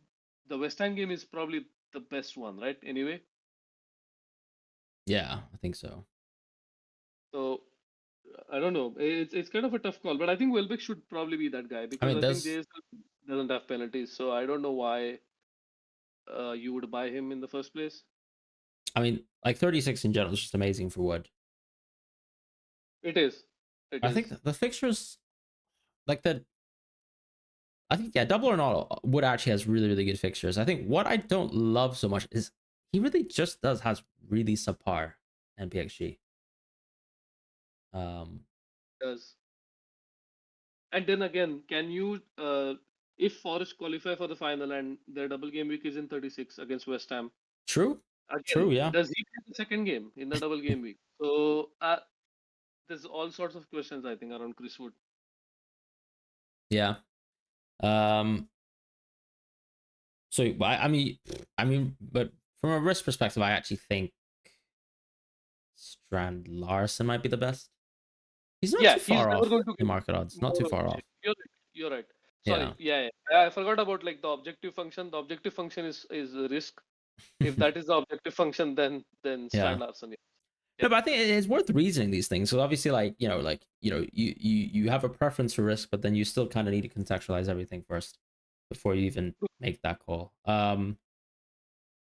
the West Ham game is probably the best one, right? Anyway. Yeah, I think so. So I don't know. It's kind of a tough call, but I think Welbeck should probably be that guy, because I think JSL doesn't have penalties. So I don't know why you would buy him in the first place. I mean, like, 36 in general is just amazing for Wood. It is. I think the fixtures, like I think, yeah, double or not, Wood actually has really, really good fixtures. I think what I don't love so much is he really just has really subpar npxG. Does. And then again, can you, if Forest qualify for the final and their double game week is in 36 against West Ham? True. Again, true. Yeah. Does he play the second game in the double game week? So there's all sorts of questions, I think, around Chris Wood. Yeah. So I mean, but from a risk perspective, I actually think Strand Larson might be the best. He's not too far off in market odds. Not too far off. You're right. Sorry. Yeah. I forgot about, like, the objective function. The objective function is risk. If that is the objective function, then Strand Larson. Yeah. No, but I think it's worth reasoning these things. So obviously, you have a preference for risk, but then you still kind of need to contextualize everything first before you even make that call.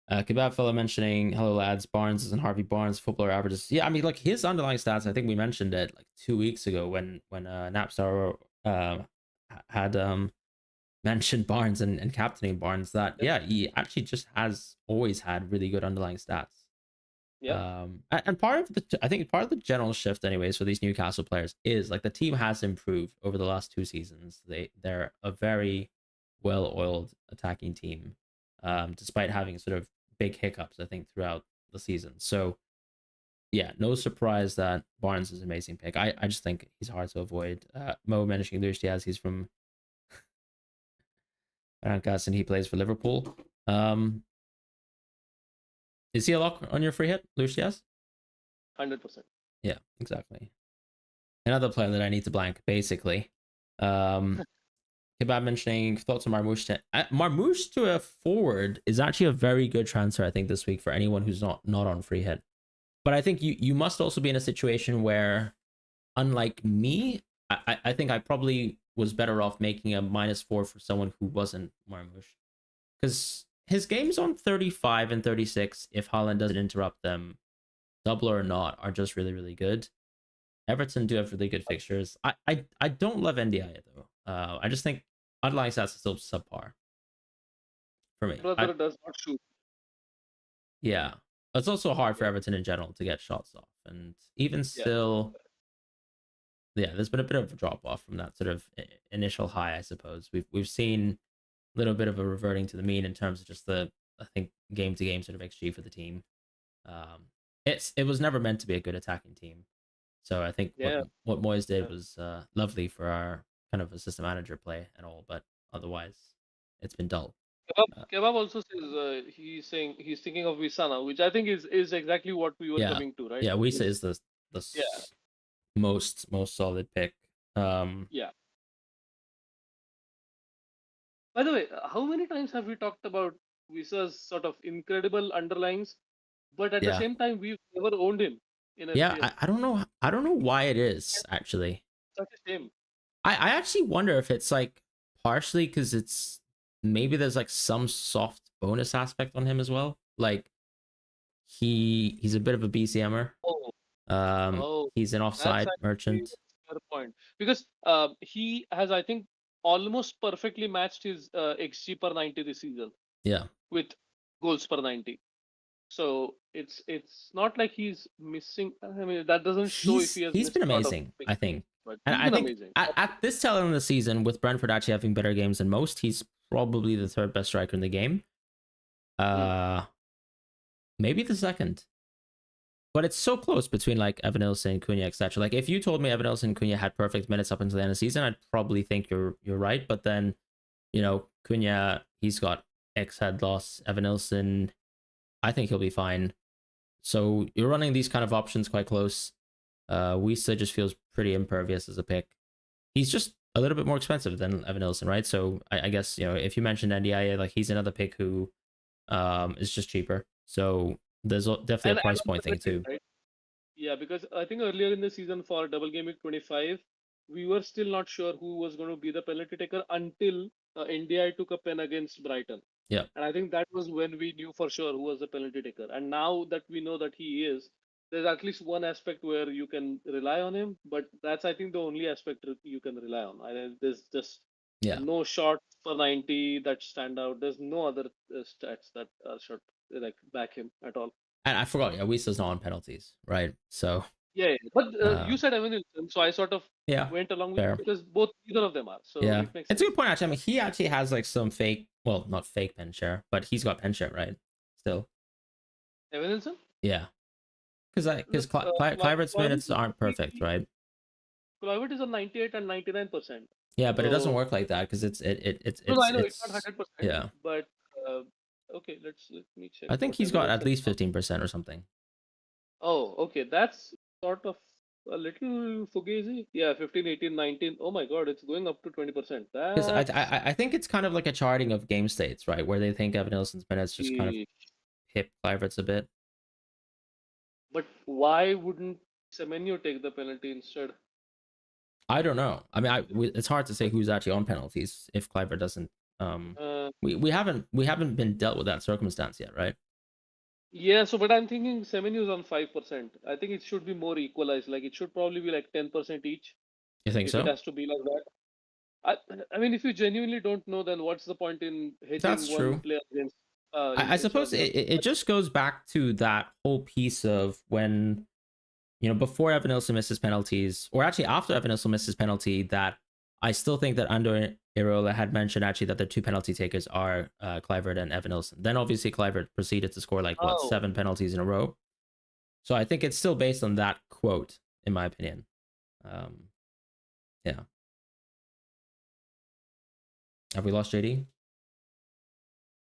Kebab fella mentioning, hello lads, Barnes and Harvey Barnes footballer averages. Yeah, I mean, like, his underlying stats, I think we mentioned it like 2 weeks ago when Napstar had mentioned Barnes and captaining Barnes, that he actually just has always had really good underlying stats. Yeah. And part of I think part of the general shift, anyways, for these Newcastle players is like the team has improved over the last 2 seasons. They're a very well-oiled attacking team, despite having sort of big hiccups, I think, throughout the season. So yeah, no surprise that Barnes is an amazing pick. I just think he's hard to avoid. Mo mentioning Luis Diaz, he's from Gus and he plays for Liverpool. Is he a lock on your free hit, Luis Diaz? 100%. Yeah, exactly. Another player that I need to blank, basically. Kebab mentioning thoughts on Marmoush. Marmoush to a forward is actually a very good transfer, I think, this week for anyone who's not on free hit. But I think you must also be in a situation where, unlike me, I think I probably was better off making a -4 for someone who wasn't Marmoush. Because his games on 35 and 36, if Haaland doesn't interrupt them, double or not, are just really, really good. Everton do have really good fixtures. I don't love NDI though. I just think underlying stats are still subpar for me. Brother does not shoot. Yeah, it's also hard for Everton in general to get shots off, and even Yeah. still, yeah, there's been a bit of a drop off from that sort of initial high. I suppose we've seen a little bit of a reverting to the mean in terms of just the, I think, game to game sort of XG for the team. It was never meant to be a good attacking team. So I think Yeah. what Moyes did Yeah. was lovely for our kind of assistant manager play and all, but otherwise it's been dull. Kebab also says he's thinking of Visana, which I think is exactly what we were Yeah, coming to, right? yeah, Wisa is the Yeah. most solid pick. Yeah. By the way, how many times have we talked about Visa's sort of incredible underlines, but at the Yeah, same time we've never owned him in yeah. FPL. I don't know why it And is actually. such a shame. I actually wonder if it's like partially because it's maybe there's like some soft bonus aspect on him as well. Like he's a bit of a BCMer. Oh, oh, He's an that's offside actually merchant. a fair point because he has, I think, almost perfectly matched his XG per 90 this season Yeah, with goals per 90. So it's not like he's missing. I mean, that doesn't show if he has he's missed been a lot of amazing, big I games, think. but And he's I been think amazing. at this tail end of the season, with Brentford actually having better games than most, he's probably the third best striker in the game. Mm. Uh, maybe the second. But it's so close between like Evan Nilsson and Cunha, etc. Like if you told me Evan Nilsson and Cunha had perfect minutes up until the end of the season, I'd probably think you're right. But then, Cunha, he's got X head loss. Evan Nilsson, I think he'll be fine. So you're running these kind of options quite close. Wisa just feels pretty impervious as a pick. He's just a little bit more expensive than Evan Nilsson, right? So I guess if you mentioned NDIA, like he's another pick who is just cheaper. So there's definitely a And price on point the other thing thing, too. right? Yeah, because I think earlier in the season for Double Game Week 25, we were still not sure who was going to be the penalty taker until NDI took a pen against Brighton. Yeah, And I think that was when we knew for sure who was the penalty taker. And now that we know that he is, there's at least one aspect where you can rely on him. But that's, I think, the only aspect you can rely on. There's just yeah. no shots for 90 that stand out. There's no other stats that are shot like back him at all. And I forgot, yeah, Wisa's not on penalties, right? So Yeah, yeah. But uh, you said Evan Wilson, so I sort of yeah, went along with fair. it because both neither of them are. So Yeah, it makes it's a sense. good point actually. I mean, he actually has like some fake, well, not fake pen share, but he's got pen share, right? Still, Evan Wilson? yeah, because Look, Clivert's Kluivert minutes aren't perfect, right? is on 98 and 99%. Yeah, but it doesn't So work like that because no, I know it's not it's 100%, yeah. but uh, okay, let me check I think what he's Evan got at Wilson least is on. 15% or something. Oh, okay, that's sort of a little fugazi. Yeah, 15, 18, 19. Oh my God, it's going up to 20%. Because That's I think it's kind of like a charting of game states, right? Where they think Evan Nilsson's minutes just kind of the. hip Clivert's a bit. But why wouldn't Semenyo take the penalty instead? I don't know. I mean, it's hard to say who's actually on penalties if Clivert doesn't. Uh, We haven't been dealt with that circumstance yet, right? Yeah, so but I'm thinking Semenyo is on 5%. I think it should be more equalized. Like it should probably be like 10% each You think if it so? has to be like that. I mean, if you genuinely don't know, then what's the point in That's hedging one true. player against I instead suppose of Johnson. it just goes back to that whole piece of when, before Evan Nilsson misses penalties, or actually after Evan Nilsson misses penalty, that I still think that Andor Irola had mentioned actually that the two penalty takers are Kluivert and Evan Nilsson. Then obviously Kluivert proceeded to score like Oh, 7 penalties in a row. So I think it's still based on that quote, in my opinion. Yeah. Have we lost JD?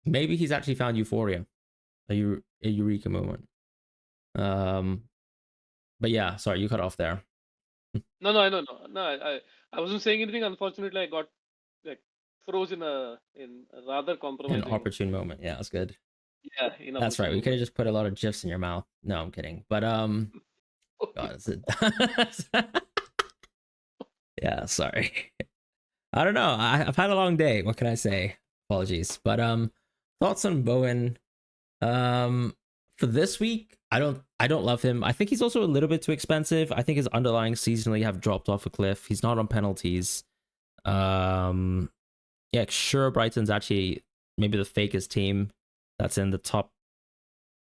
Maybe he's actually found euphoria, a eureka moment. But yeah, sorry, you cut off there. no, I know, no. I wasn't saying anything. Unfortunately, I got like froze in a rather An compromising. opportune moment. Yeah, that's good. Yeah, That's right. inopportune We could have moment. just put a lot of gifs in your mouth. No, I'm kidding. But God, is it? Yeah, sorry. I don't know. I've had a long day. What can I say? Apologies. But thoughts on Bowen. Um, for this week, I don't love him. I think he's also a little bit too expensive. I think his underlying seasonally have dropped off a cliff. He's not on penalties. Um, yeah, sure, Brighton's actually maybe the fakest team that's in the top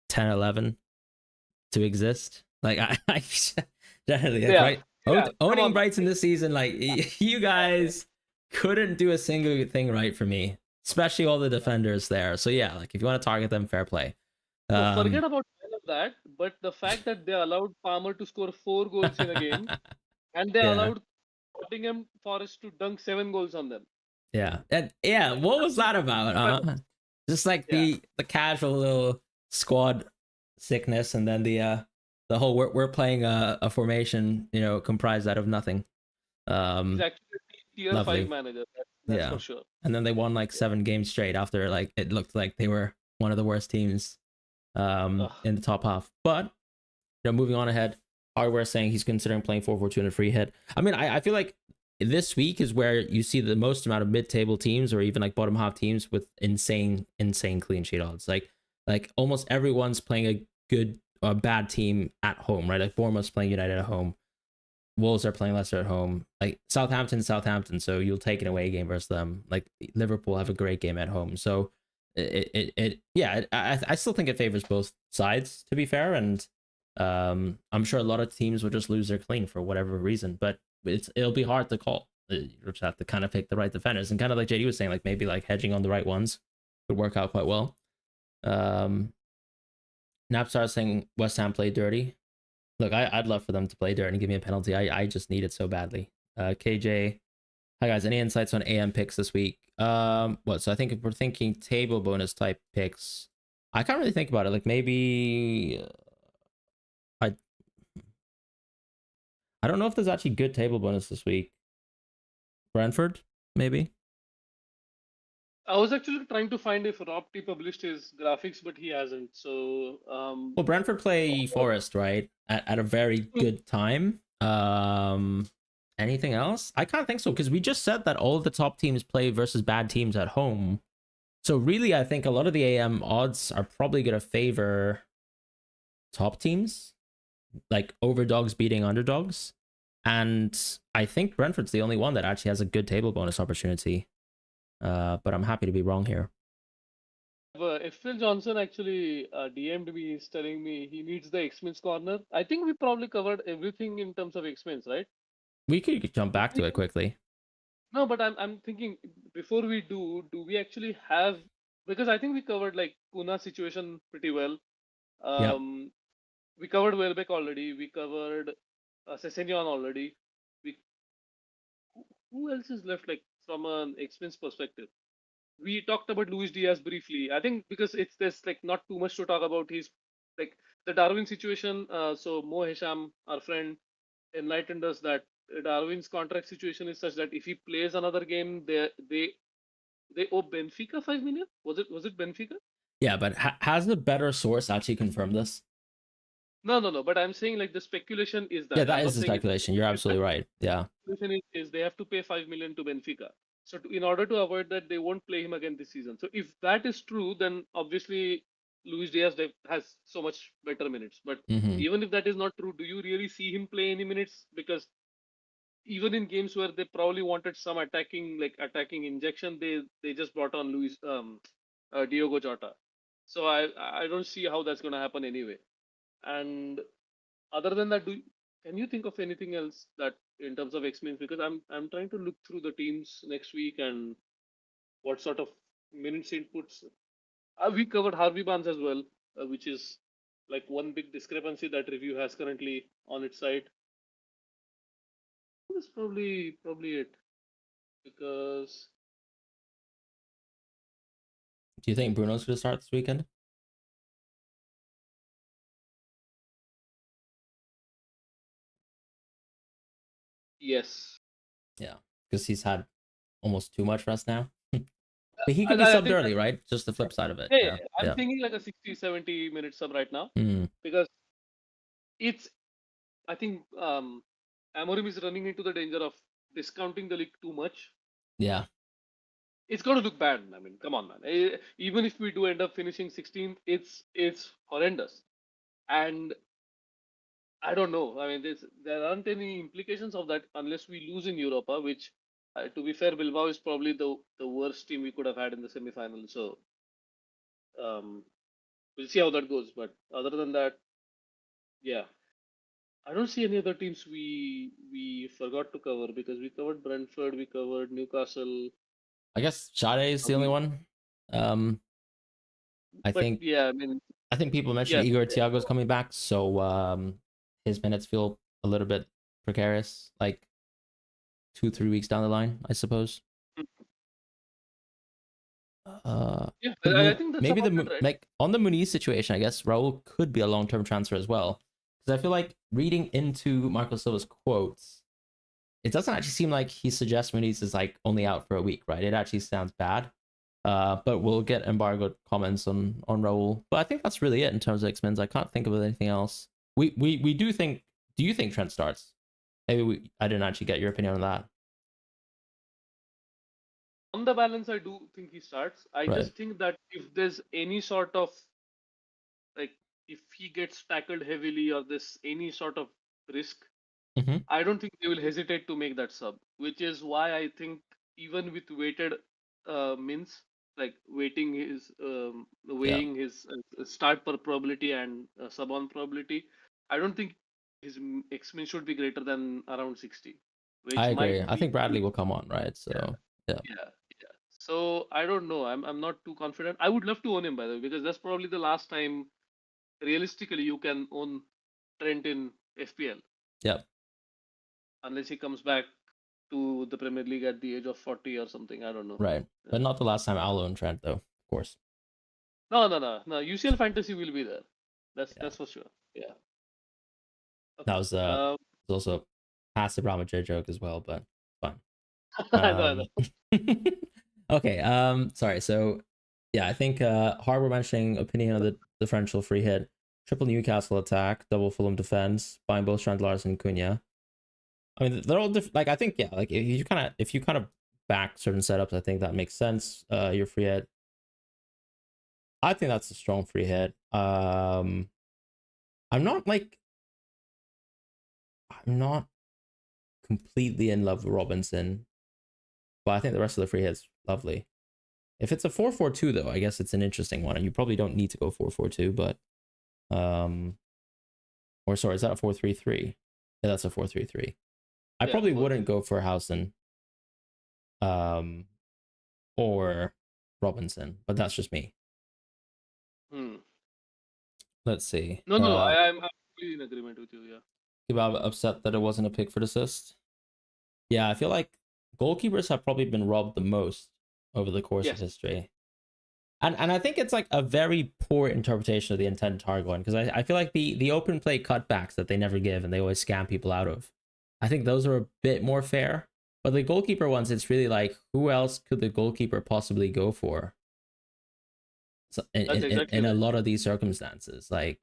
10, 11 to exist. Like I generally like, Yeah, right. yeah. Come Owning on, man. Brighton this season, like you guys couldn't do a single thing right for me, especially all the defenders there. So yeah, like if you want to target them, fair play. No, Um, forget about all of that. But the fact that they allowed Palmer to score 4 goals in a game, and they yeah, allowed Nottingham Forest to dunk 7 goals on them. yeah, and yeah. Like, What was that about? Just like yeah, the casual little squad sickness, and then the whole we're playing a formation, comprised out of nothing. he's Um, actually a tier 5 Lovely. manager. That's Yeah. for sure. And then they won like Yeah. 7 games straight after like it looked like they were one of the worst teams Ugh. in the top half. But moving on ahead, Hardware saying he's considering playing 4-4-2 in a free hit. I mean, I feel like this week is where you see the most amount of mid-table teams or even like bottom half teams with insane clean sheet odds. Like almost everyone's playing a good or bad team at home, right? Like Bournemouth's playing United at home. Wolves are playing Leicester at home. Like Southampton, so you'll take an away game versus them. Like Liverpool have a great game at home. So I still think it favors both sides, to be fair. And I'm sure a lot of teams will just lose their clean for whatever reason, but it'll be hard to call. You just have to kind of pick the right defenders, and kind of like JD was saying, like maybe like hedging on the right ones could work out quite well. Napstar saying West Ham played dirty. Look, I'd love for them to play dirt and give me a penalty. I just need it so badly. KJ, hi guys. Any insights on AM picks this week? So I think if we're thinking table bonus type picks, I can't really think about it. Like maybe I don't know if there's actually good table bonus this week. Brentford, maybe. I was actually trying to find if Rob T published his graphics, but he hasn't. So, Well, Brentford play Forest, right? At a very good time. Anything else? I can't think so because we just said that all of the top teams play versus bad teams at home. So really, I think a lot of the AM odds are probably going to favor top teams, like overdogs beating underdogs. And I think Brentford's the only one that actually has a good table bonus opportunity. But I'm happy to be wrong here. if Phil Johnson actually DM'd me, he's telling me he needs the xMins corner. I think we probably covered everything in terms of xMins, right? We could jump back to it quickly. No, but I'm thinking before we do we actually have, because I think we covered like Kuna's situation pretty well. Yep. Um, we covered Welbeck already. We covered Sessegnon already. We who else is left like from an expense perspective? We talked about Luis Diaz briefly. I think because it's there's like not too much to talk about. He's like the Darwin situation. So Mo Hisham, our friend, enlightened us that Darwin's contract situation is such that if he plays another game, they owe Benfica 5 million. Was it Benfica? Yeah, but has the better source actually confirmed this? No. But I'm saying like the speculation is Yeah, that. that I'm is not the saying speculation. You're it's absolutely right. Yeah. situation is they have to pay 5 million to Benfica. So in order to avoid that, they won't play him again this season. So if that is true, then obviously Luis Diaz has so much better minutes. But Mm-hmm. even if that is not true, do you really see him play any minutes? Because even in games where they probably wanted some attacking injection, they just brought on Diogo Jota. So I don't see how that's going to happen anyway. And other than that, can you think of anything else that in terms of xMins? Because I'm trying to look through the teams next week and what sort of minutes inputs. We covered Harvey Barnes as well, which is like one big discrepancy that review has currently on its side. That's probably it. Because Do you think Bruno's going to start this weekend? yes, Yeah, because he's had almost too much rest now. But he could be subbed think early, right? Just the flip side of it. yeah, Yeah, I'm yeah. thinking like a 60-70 minute sub right now Mm, because it's I think Amorim is running into the danger of discounting the league too much. yeah, It's going to look bad. I mean, come on, man. Even if we do end up finishing 16th, it's horrendous. And I don't know. I mean, there aren't any implications of that unless we lose in Europa, which, to be fair, Bilbao is probably the worst team we could have had in the semi-final. So um, we'll see how that goes. But other than that, yeah, I don't see any other teams we forgot to cover because we covered Brentford, we covered Newcastle. I guess Sade is the only one. Um, I But think yeah, I mean, I think people mentioned yeah, Igor Thiago's coming back, so his minutes feel a little bit precarious, like 2-3 weeks down the line, I suppose. yeah. The I think that's maybe about it, right? like on the Muniz situation, I guess Raul could be a long term transfer as well. Because I feel like reading into Marco Silva's quotes, it doesn't actually seem like he suggests Muniz is like only out for a week, right? It actually sounds bad. But we'll get embargoed comments on Raul. But I think that's really it in terms of X-Men's. I can't think of anything else. We do think. Do you think Trent starts? Maybe I didn't actually get your opinion on that. On the balance, I do think he starts. I Right. just think that if there's any sort of like if he gets tackled heavily or there's any sort of risk, Mm-hmm. I don't think they will hesitate to make that sub, which is why I think even with weighted mins, like Yeah, weighing his start per probability and sub on probability, I don't think his X min should be greater than around 60, I which agree. might I be think Bradley will come on, right? yeah, So yeah, yeah. So I don't know. I'm not too confident. I would love to own him by the way because that's probably the last time realistically you can own Trent in FPL yeah, unless he comes back to the Premier League at the age of 40 or something. I don't know. right. Yeah. But not the last time I'll own Trent, though. Of course. No. UCL fantasy will be there. Yeah, That's for sure. Yeah. that Okay. was also a passive Ramajay joke as well, but fine. I know. Okay. Sorry. So yeah, I think Harbour mentioning opinion of the differential free hit, triple Newcastle attack, double Fulham defense, buying both Strand Larson and Cunha. I mean, they're all different. Like I think yeah, like if you kind of back certain setups, I think that makes sense. Your free hit. I think that's a strong free hit. I'm not like I'm not completely in love with Robinson, but I think the rest of the free hit's lovely. If it's a 4-4-2 though, I guess it's an interesting one, and you probably don't need to go 4-4-2, but or sorry, is that a 4-3-3? Yeah, that's a 4-3-3. I Yeah, probably 4 wouldn't 3. go for Housen um or Robinson, but that's just me. Hmm. Let's see. No. I'm fully in agreement with you. Yeah. Kebab upset that it wasn't a Pickford assist. Yeah, I feel like goalkeepers have probably been robbed the most over the course of Yes. history. And I think it's like a very poor interpretation of the intended target one because I feel like the open play cutbacks that they never give and they always scam people out of. I think those are a bit more fair. But the goalkeeper ones, it's really like who else could the goalkeeper possibly go for? So That's exactly in a right. lot of these circumstances, like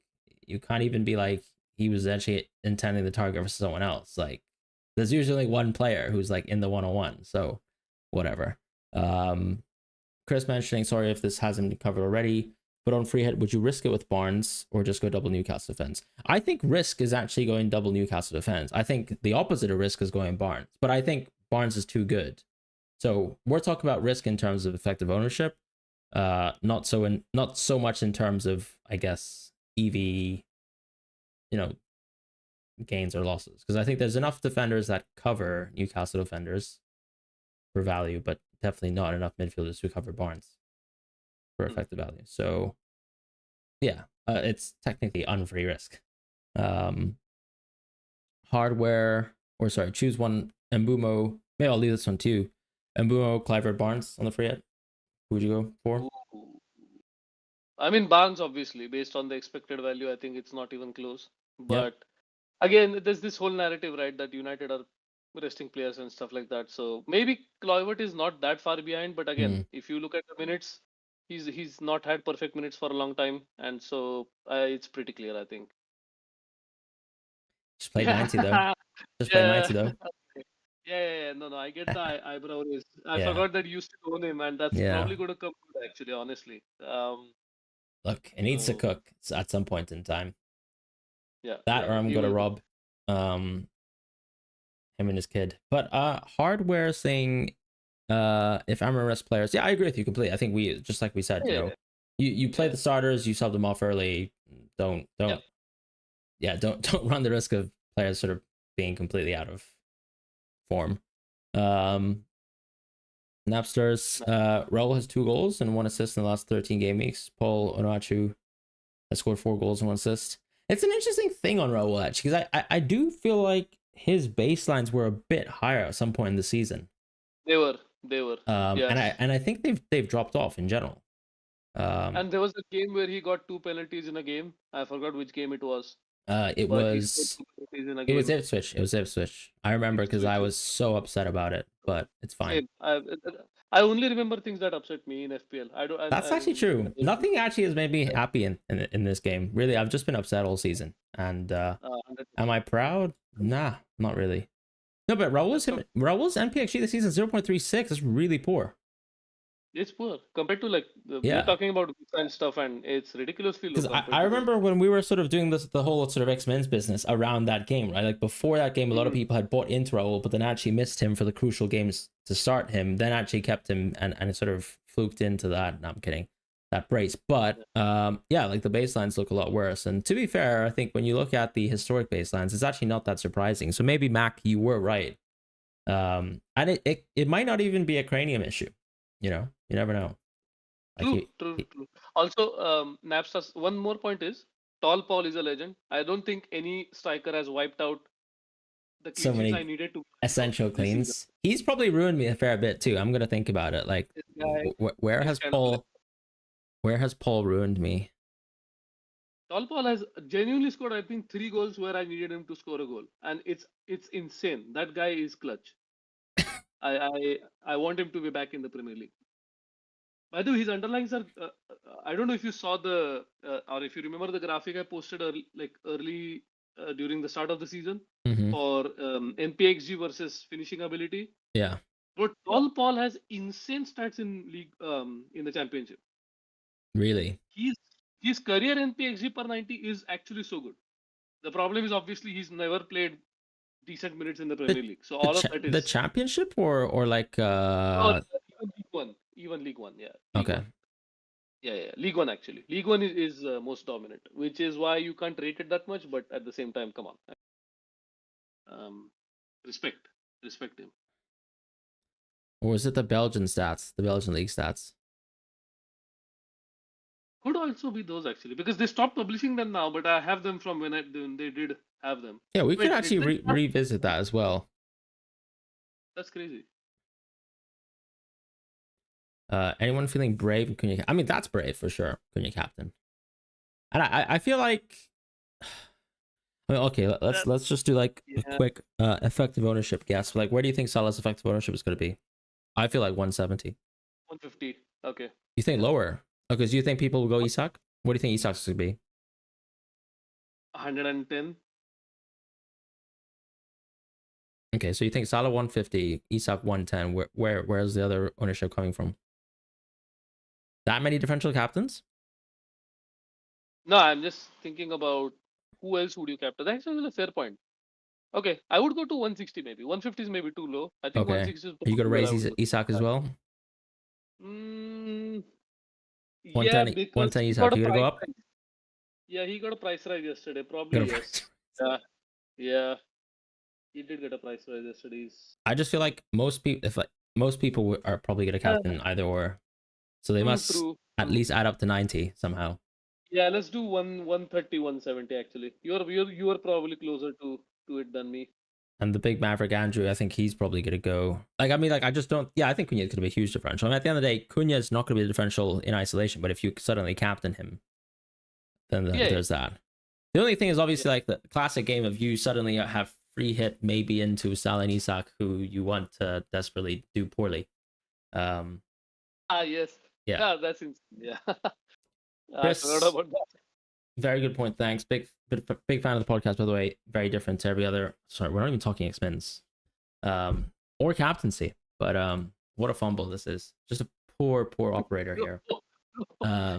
you can't even be like he was actually intending the target for someone else. Like there's usually one player who's like in the 101. So whatever. Um, Chris mentioning, sorry if this hasn't been covered already, but on free hit, would you risk it with Barnes or just go double Newcastle defense? I think risk is actually going double Newcastle defense. I think the opposite of risk is going Barnes, but I think Barnes is too good. So we're talking about risk in terms of effective ownership. Not so much in terms of, I guess, EV, gains or losses, because I think there's enough defenders that cover Newcastle defenders for value, but definitely not enough midfielders who cover Barnes for effective value. So yeah, it's technically unfree risk. Hardware, or sorry, choose one. Mbumo. Maybe I'll leave this one too. Mbumo, Clivert, Barnes on the free hit. Who would you go for? Ooh. I mean, Barnes, obviously, based on the expected value, I think it's not even close. Yep. But again, there's this whole narrative, right, that United are resting players and stuff like that. So maybe Kluivert is not that far behind. But again, if you look at the minutes, he's not had perfect minutes for a long time, and so it's pretty clear, I think. Just played 90 though. Just played Yeah. 90 though. Yeah. No, I get the eyebrow raise. I Yeah. forgot that you used to own him, and that's Yeah. probably going to come good, actually, honestly. Look, it needs to So cook at some point in time. yeah, That, or I'm he gonna will. rob him and his kid. But hardware saying if I'm a rest players, yeah, I agree with you completely. I think we, just like we said, Yeah, you play yeah, the starters, you sub them off early. Don't yeah. don't run the risk of players sort of being completely out of form. Napsters, Raul has 2 goals and 1 assist in the last 13 game weeks. Paul Onuachu has scored 4 goals and 1 assist. It's an interesting thing on Raul, actually, because I do feel like his baselines were a bit higher at some point in the season. They were. Yeah. And I think they've dropped off in general. And there was a game where he got 2 penalties in a game. I forgot which game it was, It but he scored was 2 penalties in a it was game. Ipswich. It was Ipswich. I remember because I Ipswich. was so upset about it, but it's fine. Same. I only remember things that upset me in FPL. I don't. That's actually true. Nothing actually has made me happy in this game. Really, I've just been upset all season. And am 100%. I proud? Nah, not really. No, but That's Raul's npxG this season 0.36. That's really poor. It's poor compared to like we're Yeah. talking about and stuff, and it's ridiculously low Because compared I to those. remember when we were sort of doing the whole sort of xMins business around that game, right? Like before that game, a lot of people had bought into Raul, but then actually missed him for the crucial games to start him, then actually kept him and it sort of fluked into that. No, I'm kidding. That brace. But yeah, like the baselines look a lot worse. And to be fair, I think when you look at the historic baselines, it's actually not that surprising. So maybe Mac, you were right. And it might not even be a cranium issue. You never know. True. Also, Napstars. One more point is, Tall Paul is a legend. I don't think any striker has wiped out the So clean sheets I many needed to essential this season. cleans. He's probably ruined me a fair bit too. I'm gonna think about it. Like, This guy where is has kind of like, Where has Paul ruined me? Tall Paul has genuinely scored, I think, 3 goals where I needed him to score a goal, and it's insane. That guy is clutch. I want him to be back in the Premier League. By the way, his underlines are. I don't know if you saw or if you remember the graphic I posted early during the start of the season for npxG versus finishing ability. Yeah. But Tall Paul has insane stats in league in the championship. Really? His career npxG per 90 is actually so good. The problem is obviously he's never played decent minutes in the Premier League. So all of that The is championship or like even League One. Even League One, yeah. League okay. One. Yeah. League One actually. League One is most dominant, which is why you can't rate it that much. But at the same time, come on, respect, respect him. Or is it the Belgian stats, the Belgian league stats? Could also be those actually, because they stopped publishing them now. But I have them from when they did have them. Yeah, we could Wait, did actually they revisit that as well. That's crazy. Anyone feeling brave? I mean, that's brave for sure. Cunha captain. And I feel like, I mean, okay, let's just do like a quick effective ownership guess. Like, where do you think Salah's effective ownership is going to be? I feel like 170. 150. Okay. You think lower? Okay, so you think people will go Isak? What do you think Isak's going to be? 110. Okay, so you think Salah 150, Isak 110. Where's the other ownership coming from? That many differential captains? No, I'm just thinking about who else would you captain. That's actually a fair point. Okay, I would go to 160 maybe. 150 is maybe too low. I think Okay. 160 is Are you going to where raise I would go. Isak as well? Yeah, 110, because 110 he Isak, got a you gonna go price up? rise. Yeah, he got a price rise yesterday. Go Probably to yes. price. Yeah, yeah, he did get a price rise yesterday. I just feel like most people, if like most people are probably gonna Uh, captain either or, so they true, must true, at true. least add up to 90 somehow. Yeah, let's do 130, 170 actually. You are probably closer to it than me. And the big Maverick Andrew, I think he's probably gonna go. Like, I mean, like I just don't. Yeah, I think Cunha's gonna be a huge differential. I mean, at the end of the day, Cunha's not gonna be the differential in isolation, but if you suddenly captain him, then Yeah, yeah, there's that. The only thing is yeah. obviously like the classic game of you suddenly have free hit maybe into Salah and Isak, who you want to desperately do poorly. Um, Ah, yes. yeah, Yeah, that's insane. Yeah, I forgot Chris, about that. very good point. Thanks. Big fan of the podcast, by the way. Very different to every other. Sorry, we're not even talking xMins, or captaincy. But what a fumble this is. Just a poor operator here.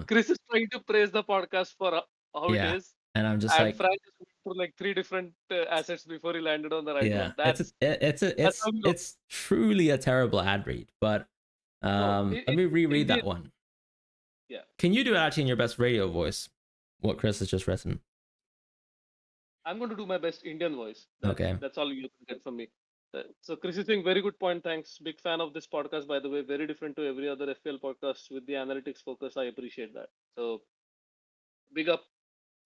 Chris is trying to praise the podcast for how it Yeah, is, and I'm just and like, Frank just went through like three different assets before he landed on the right yeah, one. That's how we know. it's truly a terrible ad read. But No, let me reread Indian. that one. Yeah, Can you do it actually in your best radio voice? What Chris has just written. I'm going to do my best Indian voice. That's Okay, that's all you can get from me. So Chris is saying very good point. Thanks. Big fan of this podcast, by the way. Very different to every other FPL podcast with the analytics focus. I appreciate that. So big up,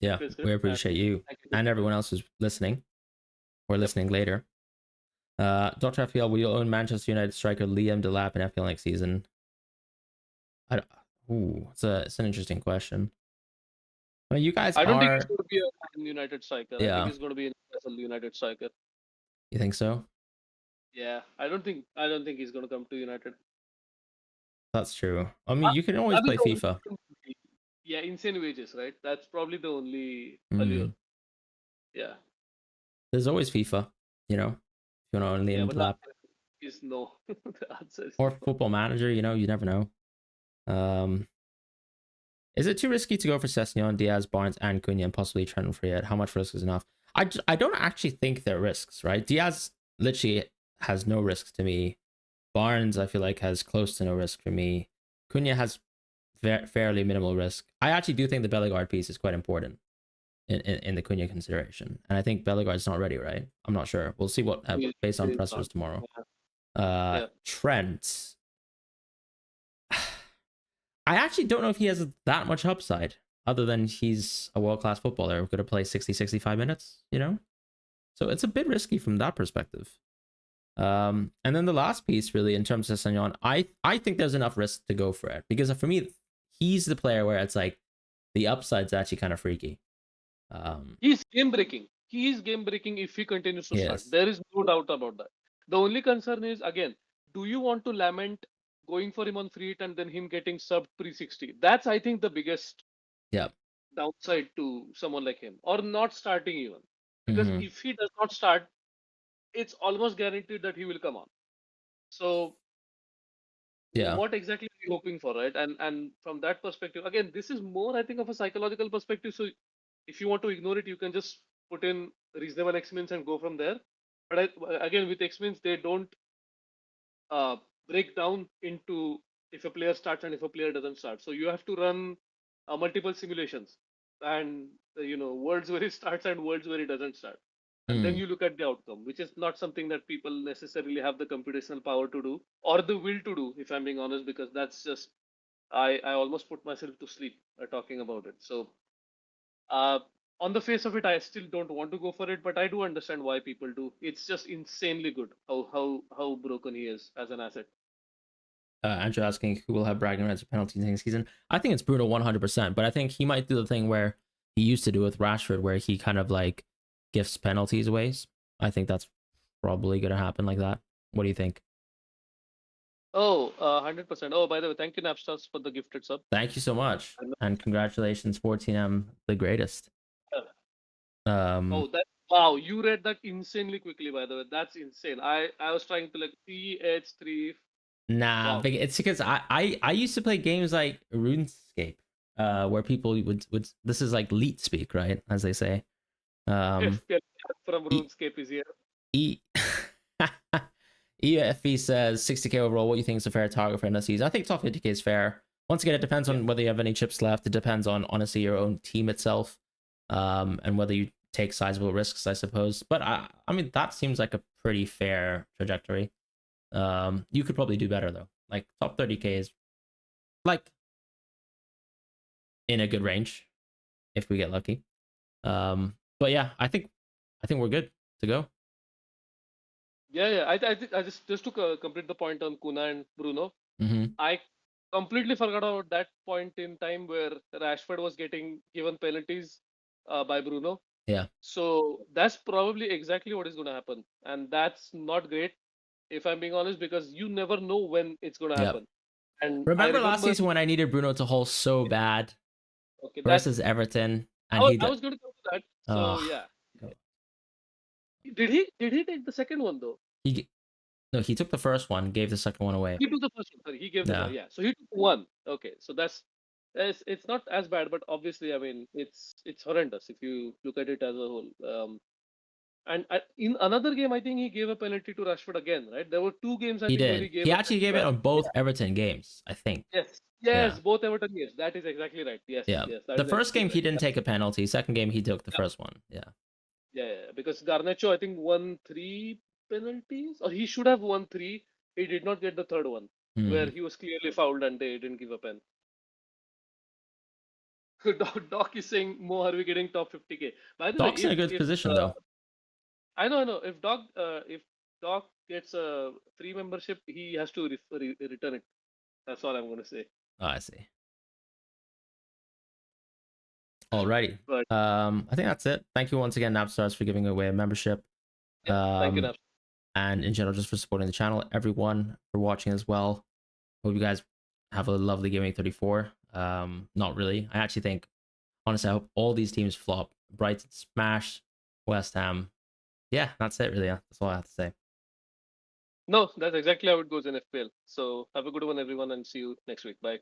yeah, FPL we Script, and appreciate you thank you. and everyone else who's listening or Yep. listening later. Dr. FPL, will you own Manchester United striker Liam Delap in FPL next season? It's an interesting question. I mean, you guys I don't think he's are, going to be a Man United striker. I think yeah, he's going to be a Newcastle United striker. you think so? Yeah, I don't think he's going to come to United. That's true. I mean, Uh, you can always That'd be play the only FIFA. thing. Yeah, insane wages, right? That's probably the only allure. Mm. Yeah, There's always FIFA, you know, if you want to own yeah, Liam but the Delap. answer is no. The answer is Or no. Football Manager, you never know. Is it too risky to go for Sessegnon, Diaz, Barnes, and Cunha, and possibly Trent for yet? How much risk is enough? I don't actually think they're risks, right? Diaz literally has no risks to me. Barnes, I feel like, has close to no risk for me. Cunha has fairly minimal risk. I actually do think the Bellegarde piece is quite important in the Cunha consideration. And I think Bellegarde's not ready, right? I'm not sure. We'll see what based on He's pressers not. tomorrow. Yeah. Trent. I actually don't know if he has that much upside other than he's a world-class footballer who could play 60, 65 minutes, So it's a bit risky from that perspective. And then the last piece, really, in terms of Sessegnon, I think there's enough risk to go for it. Because for me, he's the player where it's like the upside's actually kind of freaky. He's game breaking. He is game breaking if he continues to start. Yes. There is no doubt about that. The only concern is again, do you want to lament going for him on free hit and then him getting sub pre 60? That's I think the biggest Yeah. downside to someone like him, or not starting even. Because Mm-hmm. if he does not start, it's almost guaranteed that he will come on. So Yeah. what exactly are you hoping for, right? And from that perspective, again, this is more I think of a psychological perspective. So if you want to ignore it, you can just put in reasonable xMins and go from there. But again, with xMins, they don't break down into if a player starts and if a player doesn't start. So you have to run multiple simulations and worlds where it starts and worlds where it doesn't start, and then Mm. you look at the outcome, which is not something that people necessarily have the computational power to do or the will to do, if I'm being honest, because that's just I almost put myself to sleep talking about it. So uh, on the face of it, I still don't want to go for it, but I do understand why people do. It's just insanely good how broken he is as an asset. Andrew asking who will have bragging rights or penalties next season. I think it's Bruno 100%, but I think he might do the thing where he used to do with Rashford, where he kind of like gifts penalties away. I think that's probably going to happen like that. What do you think? Oh, 100%. Oh, by the way, thank you, Napstars, for the gifted sub. Thank you so much. I know. And congratulations, 14M, the greatest. Oh, that wow! You read that insanely quickly, by the way. That's insane. I was trying to like PH3. Nah, Wow. it's because I used to play games like RuneScape, where people would this is like leet speak, right? As they say. FPL from E, RuneScape is here. e EFE says 60k overall. What do you think is a fair target for end of season? I think top 50k is fair. Once again, it depends Yeah. on whether you have any chips left. It depends on honestly your own team itself, and whether you take sizable risks, I suppose. But I mean, that seems like a pretty fair trajectory. You could probably do better though. Like top 30K is like in a good range if we get lucky. But yeah, I think we're good to go. Yeah. I just to complete the point on Kuna and Bruno. Mm-hmm. I completely forgot about that point in time where Rashford was getting given penalties by Bruno. Yeah. So that's probably exactly what is going to happen, and that's not great if I'm being honest, because you never know when it's going to Yep. happen. And I Remember last remember, season when I needed Bruno to hold so bad okay, that versus Everton, and I was going to come to that. So oh yeah, did he take the second one though? he no he took the first one, gave the second one away. He took the first one. Sorry, he gave the Yeah. yeah. So he took one. Okay, so that's it's not as bad, but obviously, I mean, it's horrendous if you look at it as a whole. And in another game, I think he gave a penalty to Rashford again, right? There were two games I He think where he did. gave He a actually penalty gave to it on Rashford. both Yeah. Everton games, I think. Yes. Yeah. Yes. Both Everton games. That is exactly right. Yes. Yeah. Yes. That The is first exactly game he right. didn't take a penalty. Second game he took the Yeah. first one. Yeah. Yeah. Because Garnacho, I think, won 3 penalties, or he should have won three. He did not get the third one, where Hmm. he was clearly fouled and they didn't give a pen. Doc is saying, Mo, are we getting top 50K? By the way, Doc's in a good if position though. I know, if Doc gets a free membership, he has to return it. That's all I'm going to say. Oh, I see. Alrighty. But I think that's it. Thank you once again, Napstars, for giving away a membership. yeah, thank you, Naps. And in general, just for supporting the channel. Everyone for watching as well. Hope you guys have a lovely Gameweek 34. Not really. I actually think, honestly, I hope all these teams flop. Brighton smash, West Ham. Yeah, that's it really. That's all I have to say. No, that's exactly how it goes in FPL. So have a good one, everyone, and see you next week. Bye.